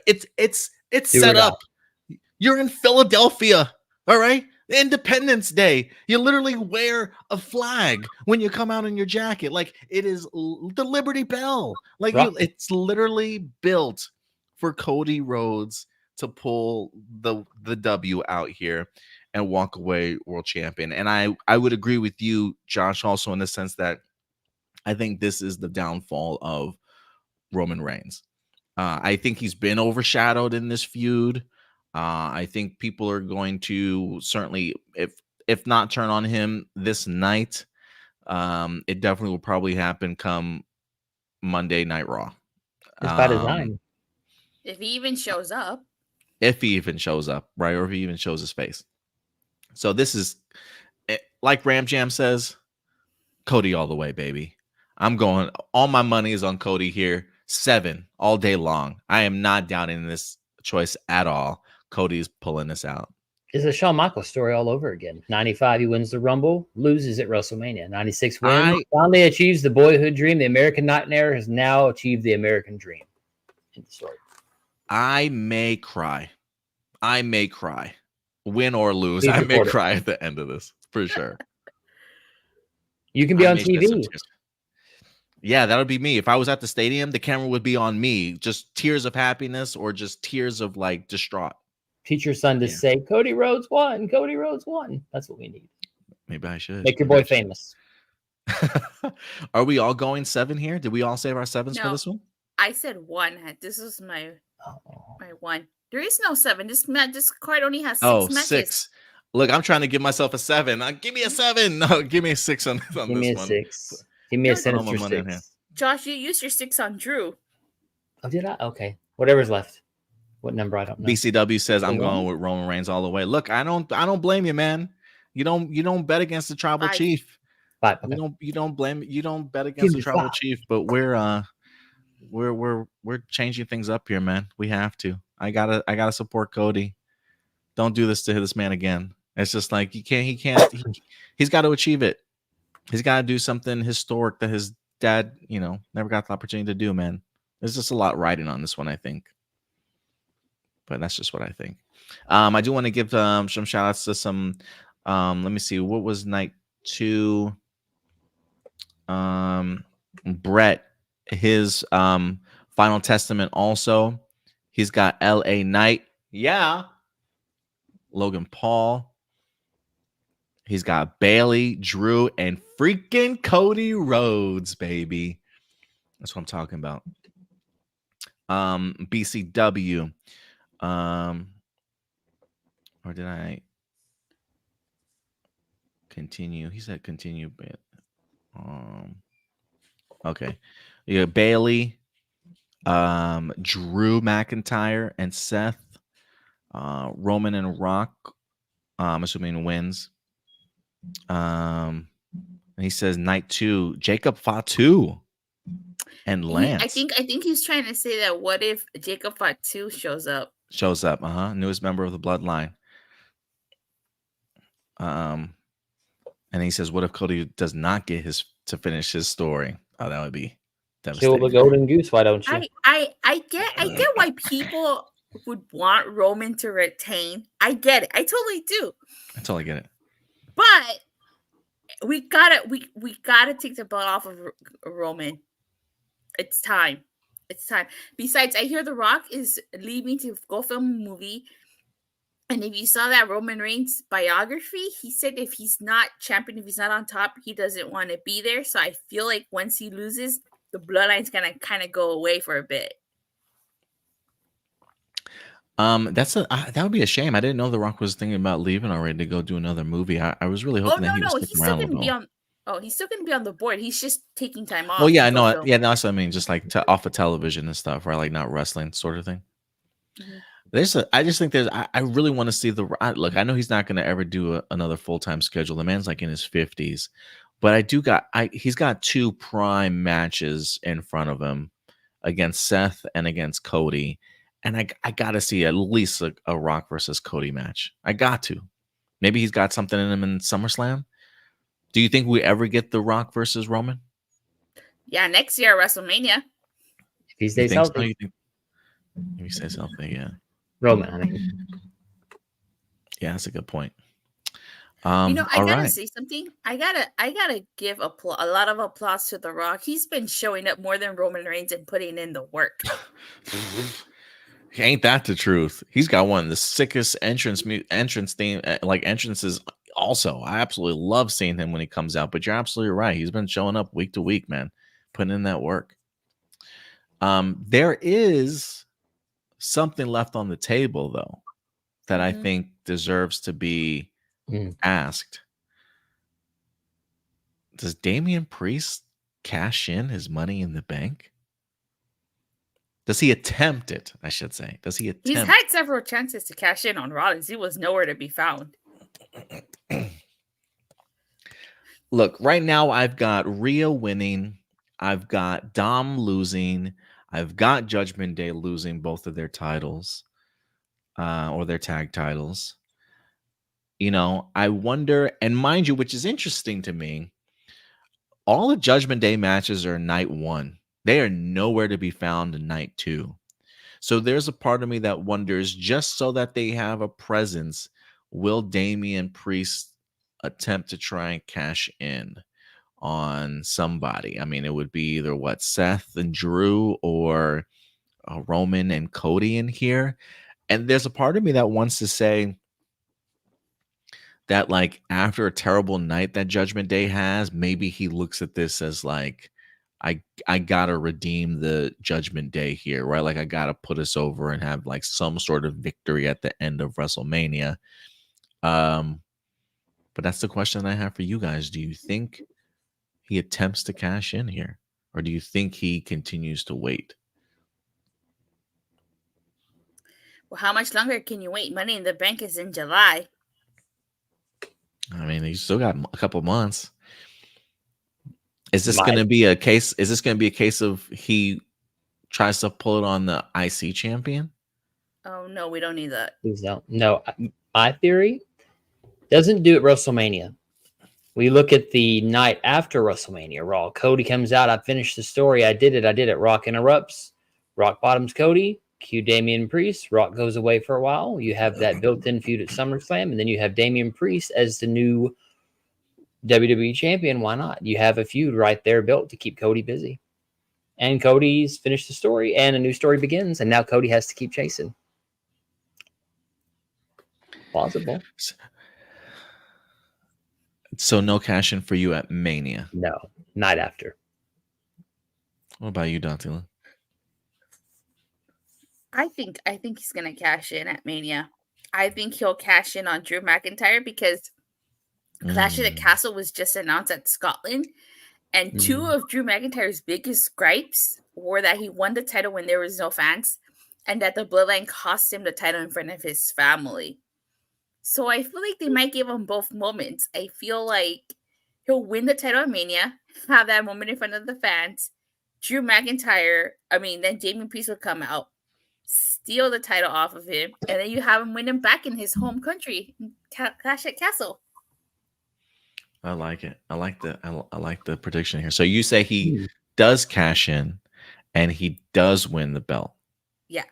It's set up. You're in Philadelphia, all right? Independence Day. You literally wear a flag when you come out in your jacket. Like, it is the Liberty Bell. Like, it's literally built for Cody Rhodes to pull the W out here and walk away world champion. And I would agree with you, Josh, also in the sense that I think this is the downfall of Roman Reigns. I think he's been overshadowed in this feud. I think people are going to certainly, if not turn on him this night, it definitely will probably happen come Monday Night Raw. It's by design. If he even shows up. If he even shows up, right? Or if he even shows his face. So this is, like Ram Jam says, Cody all the way, baby. I'm going, all my money is on Cody here. 7 all day long. I am not doubting this choice at all. Cody's pulling this out. It's a Shawn Michaels story all over again. 95, he wins the Rumble, loses at WrestleMania. 96 wins, finally achieves the boyhood dream. The American Nightmare has now achieved the American dream. In the story. I may cry. Win or lose. I may cry at the end of this, for sure. You can be on TV. Yeah, that would be me. If I was at the stadium, the camera would be on me. Just tears of happiness or just tears of like distraught. Teach your son to say, Cody Rhodes won. Cody Rhodes won. That's what we need. Maybe I should. Make your boy famous. Are we all going 7 here? Did we all save our 7s for this one? I said 1. This is my 1. There is no 7. This card only has 6 matches. 6. Look, I'm trying to give myself a 7. Give me a 7. No, give me a 6 on this one. Give me a 6. Give me a sinister 6. Josh, you used your 6 on Drew. Oh, did I? Okay. Whatever's left. What number? I don't know. BCW says I'm going with Roman Reigns all the way. Look, I don't blame you, man. You don't bet against the tribal chief. Okay. You don't bet against the tribal chief, but we're changing things up here, man. We have to. I gotta support Cody. Don't do this to this man again. It's just like he's got to achieve it. He's got to do something historic that his dad, never got the opportunity to do, man. There's just a lot riding on this one, I think. But that's just what I think. I do want to give some shout outs to some, let me see, what was night 2? Brett, his Final Testament also. He's got LA Knight. Yeah. Logan Paul. He's got Bailey, Drew, and freaking Cody Rhodes, baby. That's what I'm talking about. BCW. Or did I continue? He said continue, but okay. You got Bailey, Drew McIntyre, and Seth. Roman and Rock, I'm assuming wins. And he says night 2, Jacob Fatu and Lance. I think he's trying to say that what if Jacob Fatu shows up? Shows up, newest member of the bloodline. And he says, what if Cody does not get to finish his story? Oh, that would be devastating. Kill the golden goose, why don't you? I get why people would want Roman to retain. I get it. I totally do. I totally get it. But we gotta take the butt off of Roman. It's time. It's time. Besides, I hear The Rock is leaving to go film a movie. And if you saw that Roman Reigns biography, he said if he's not champion, if he's not on top, he doesn't want to be there. So I feel like once he loses, the bloodline's gonna kind of go away for a bit. That would be a shame. I didn't know The Rock was thinking about leaving already to go do another movie. I was really hoping that he would stick around a little. He's still gonna be on the board. He's just taking time off. Well, yeah, I know. Yeah, that's what I mean. Just like off of television and stuff, right? Like not wrestling sort of thing. Mm-hmm. I just think I really want to see look. I know he's not going to ever do another full-time schedule. The man's like in his 50s, but he's got 2 prime matches in front of him against Seth and against Cody. And I got to see at least a Rock versus Cody match. I got to. Maybe he's got something in him in SummerSlam. Do you think we ever get The Rock versus Roman? Yeah, next year at WrestleMania. If he stays healthy. If he stays healthy, yeah. Roman, I mean. Yeah, that's a good point. I gotta say something. I gotta give a lot of applause to The Rock. He's been showing up more than Roman Reigns and putting in the work. Ain't that the truth? He's got one of the sickest entrance theme entrances. Also, I absolutely love seeing him when he comes out. But you're absolutely right. He's been showing up week to week, man, putting in that work. There is something left on the table, though, that I think deserves to be asked. Does Damian Priest cash in his Money in the Bank? Does he attempt it? I should say. Does he attempt? He's had several chances to cash in on Rollins. He was nowhere to be found. Look, right now I've got Rhea winning. I've got Dom losing. I've got Judgment Day losing both of their titles, or their tag titles. I wonder, and mind you, which is interesting to me, all the Judgment Day matches are night 1. They are nowhere to be found in night 2. So there's a part of me that wonders, just so that they have a presence, will Damian Priest attempt to try and cash in on somebody? I mean, it would be either Seth and Drew or Roman and Cody in here. And there's a part of me that wants to say that, like, after a terrible night that Judgment Day has, maybe he looks at this as like, I gotta redeem the Judgment Day here, right? Like, I gotta put us over and have like some sort of victory at the end of WrestleMania. But that's the question I have for you guys. Do you think he attempts to cash in here, or do you think he continues to wait? Well, how much longer can you wait? Money in the Bank is in July. I mean, you still got a couple months. Is this going to be a case? Is this going to be a case of he tries to pull it on the IC champion? Oh no, we don't need that. Please don't. No, My theory doesn't do it WrestleMania. We look at the night after WrestleMania Raw. Cody comes out. I finished the story. I did it. Rock interrupts. Rock bottoms Cody. Cue Damian Priest. Rock goes away for a while. You have that built-in feud at SummerSlam, and then you have Damian Priest as the new WWE champion. Why not? You have a feud right there built to keep Cody busy. And Cody's finished the story, and a new story begins, and now Cody has to keep chasing. Plausible. So no cash in for you at Mania. No, night after. What about you, Datila? I think he's gonna cash in at Mania. I think he'll cash in on Drew McIntyre because Clash at the Castle was just announced at Scotland, and two of Drew McIntyre's biggest gripes were that he won the title when there was no fans, and that the Bloodline cost him the title in front of his family. So I feel like they might give him both moments. I feel like he'll win the title at Mania, have that moment in front of the fans. Drew McIntyre, then Damian Priest will come out, steal the title off of him, and then you have him win him back in his home country, Clash at Castle. I like it. I like the prediction here. So you say he does cash in, and he does win the belt. Yeah.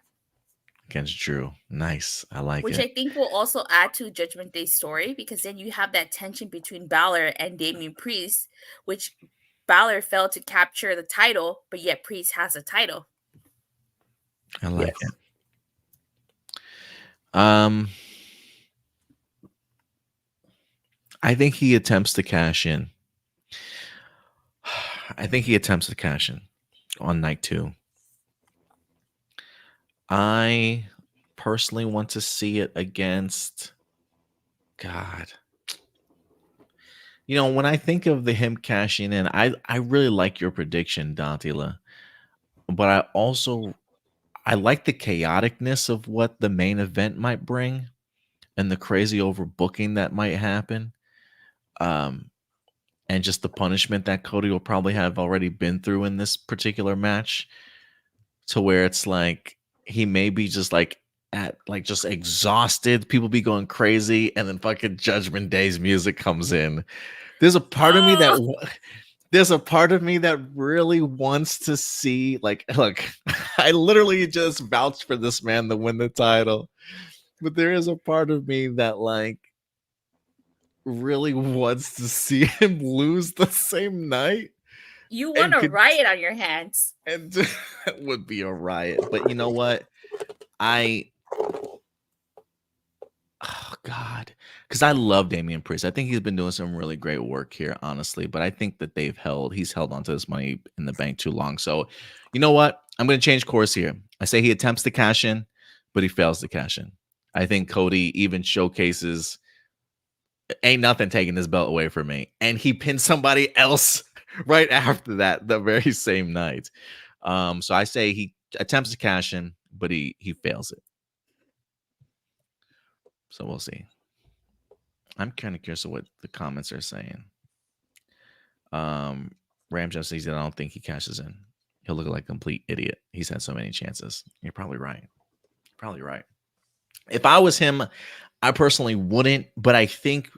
Against Drew. Nice. I like Which it. I think will also add to Judgment Day's story, because then you have that tension between Balor and Damian Priest, which Balor failed to capture the title, but yet Priest has a title. I like it. I think he attempts to cash in. On night 2. I personally want to see it against God. When I think of him cashing in, I really like your prediction, Datila. But I like the chaoticness of what the main event might bring and the crazy overbooking that might happen. And just the punishment that Cody will probably have already been through in this particular match, to where it's like he may be just just exhausted, people be going crazy, and then fucking Judgment Day's music comes in. There's a part of me that really wants to see, look, I literally just vouched for this man to win the title, but there is a part of me that really wants to see him lose the same night. You want a riot on your hands. And that would be a riot. But you know what? Oh God, because I love Damian Priest. I think he's been doing some really great work here, honestly. But I think that he's held onto this money in the bank too long. So, you know what? I'm going to change course here. I say he attempts to cash in, but he fails to cash in. I think Cody even showcases, ain't nothing taking this belt away from me, and he pins somebody else right after that, the very same night. So I say he attempts to cash in, but he fails it. So we'll see. I'm kind of curious of what the comments are saying. Ram just says that I don't think he cashes in. He'll look like a complete idiot. He's had so many chances. You're probably right. If I was him, I personally wouldn't. But I think,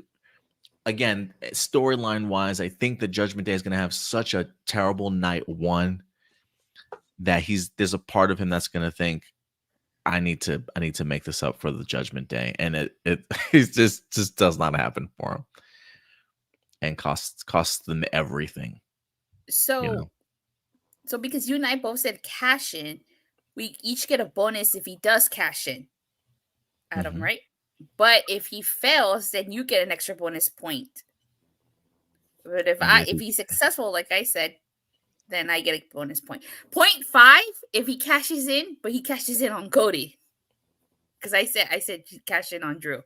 again, storyline wise, I think the Judgment Day is going to have such a terrible night 1 that there's a part of him that's going to think, I need to make this up for the Judgment Day, and it just does not happen for him, and costs them everything. So because you and I both said cash in, we each get a bonus if he does cash in, Adam, right? But if he fails, then you get an extra bonus point. But if he's successful, like I said, then I get a bonus point. 0.5 if he cashes in, but he cashes in on Cody. Because I said he cashed in on Drew.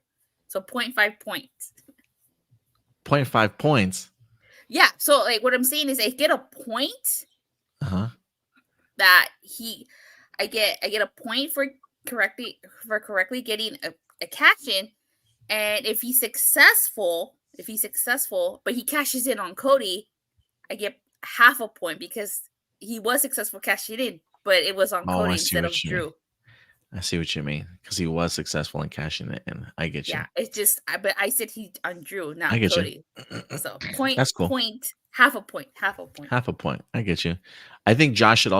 So 0.5 points. 0.5 points? Yeah. So what I'm saying is I get a point. That I get a point for correctly getting a cash in. And if he's successful, but he cashes in on Cody, I get half a point because he was successful cashing in, but it was on Cody instead of Drew. I see what you mean, because he was successful in cashing it in. I get you. Yeah, it's just, but I said he on Drew, not I get Cody. you. So That's cool. half a point. Half a point. I get you. I think Josh should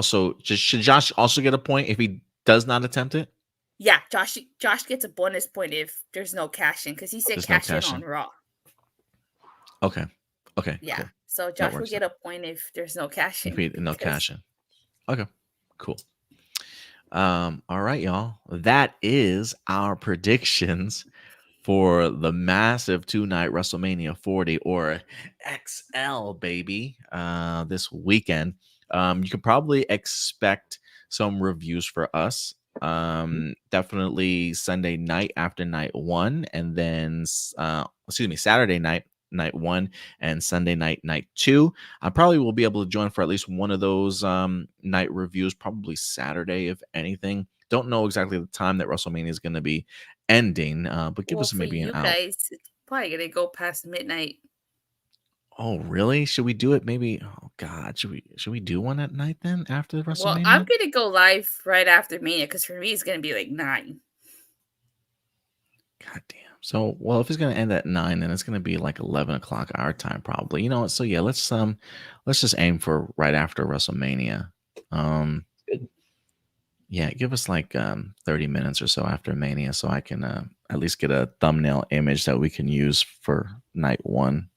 Josh also get a point if he does not attempt it? Yeah, Josh gets a bonus point if there's no cash in, because he said There's no cash in cash on in. Raw. Okay. Yeah. Cool. So Josh will works get a point if there's no cash in. No cash in. Okay. Cool. All right, y'all. That is our predictions for the massive 2-night WrestleMania 40 or XL, baby, this weekend. You could probably expect some reviews for us. Definitely Sunday night after night 1, and then Saturday night 1, and Sunday night 2. I probably will be able to join for at least one of those night reviews, probably Saturday, if anything. Don't know exactly the time that WrestleMania is going to be ending, but give us maybe an hour. Guys, it's probably gonna go past midnight. Oh, really? Should we do it? Maybe. Oh God, should we do one at night then after WrestleMania? Well, I'm gonna go live right after Mania, because for me it's gonna be like 9. God damn. So, well, if it's gonna end at 9, then it's gonna be like 11 o'clock our time, probably. You know what? So yeah, let's just aim for right after WrestleMania. Good. Yeah, give us like 30 minutes or so after Mania, so I can at least get a thumbnail image that we can use for night 1.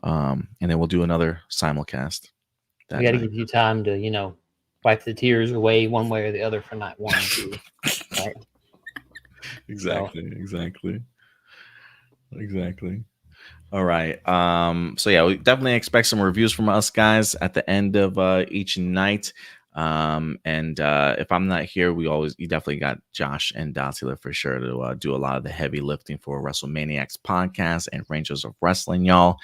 And then we'll do another simulcast. We got to give you time to, wipe the tears away one way or the other for night 1 too. Right? Exactly. All right. So yeah, we definitely expect some reviews from us guys at the end of each night. And if I'm not here, you definitely got Josh and Datila for sure to do a lot of the heavy lifting for WrestleManiacs podcast and Rangers of Wrestling, y'all.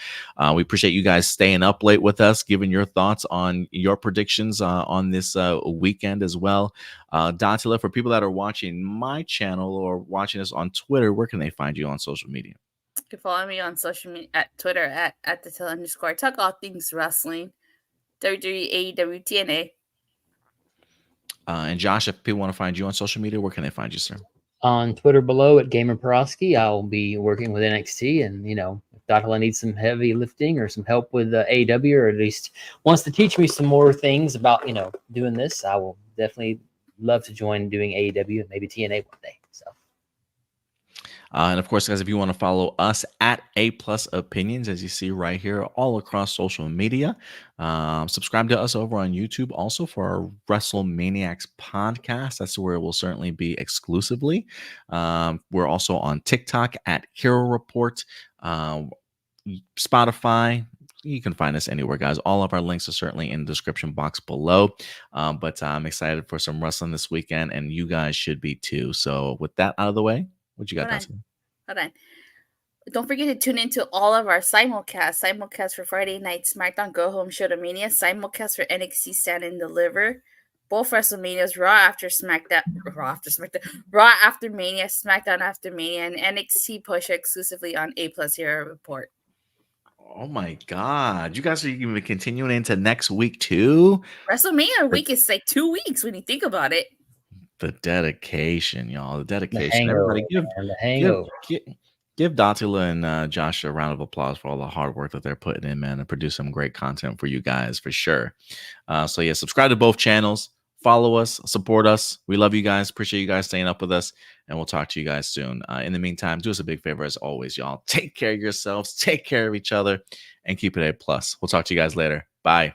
We appreciate you guys staying up late with us, giving your thoughts on your predictions on this weekend as well. Datila, for people that are watching my channel or watching us on Twitter, where can they find you on social media? You can follow me on social media at Twitter at Datila_. Talk all things wrestling, WWE, AEW, TNA. And Josh, if people want to find you on social media, where can they find you, sir? On Twitter below at Gamer Peroski. I'll be working with NXT, and if Datila needs some heavy lifting or some help with AEW, or at least wants to teach me some more things about doing this, I will definitely love to join doing AEW and maybe TNA one day. So. And of course, guys, if you want to follow us at A+ Opinions, as you see right here, all across social media, subscribe to us over on YouTube also for our WrestleManiacs podcast. That's where it will certainly be exclusively. We're also on TikTok at Hero Report, Spotify. You can find us anywhere, guys. All of our links are certainly in the description box below. But I'm excited for some wrestling this weekend, and you guys should be too. So with that out of the way, what you got, Dustin? Hold on. Don't forget to tune into all of our simulcasts. Simulcast for Friday Night SmackDown Go Home Show to Mania. Simulcast for NXT Stand and Deliver. Both WrestleManias, Raw after Mania, SmackDown after Mania, and NXT push exclusively on A+ Hero Report. Oh my God. You guys are even continuing into next week too? WrestleMania week is like 2 weeks when you think about it. The dedication, y'all. The dedication. Hangover, Everybody give Datila and Josh a round of applause for all the hard work that they're putting in, man, and produce some great content for you guys for sure. So yeah, subscribe to both channels. Follow us, support us. We love you guys. Appreciate you guys staying up with us, and we'll talk to you guys soon. In the meantime, do us a big favor as always, y'all. Take care of yourselves, take care of each other, and keep it A+. We'll talk to you guys later. Bye.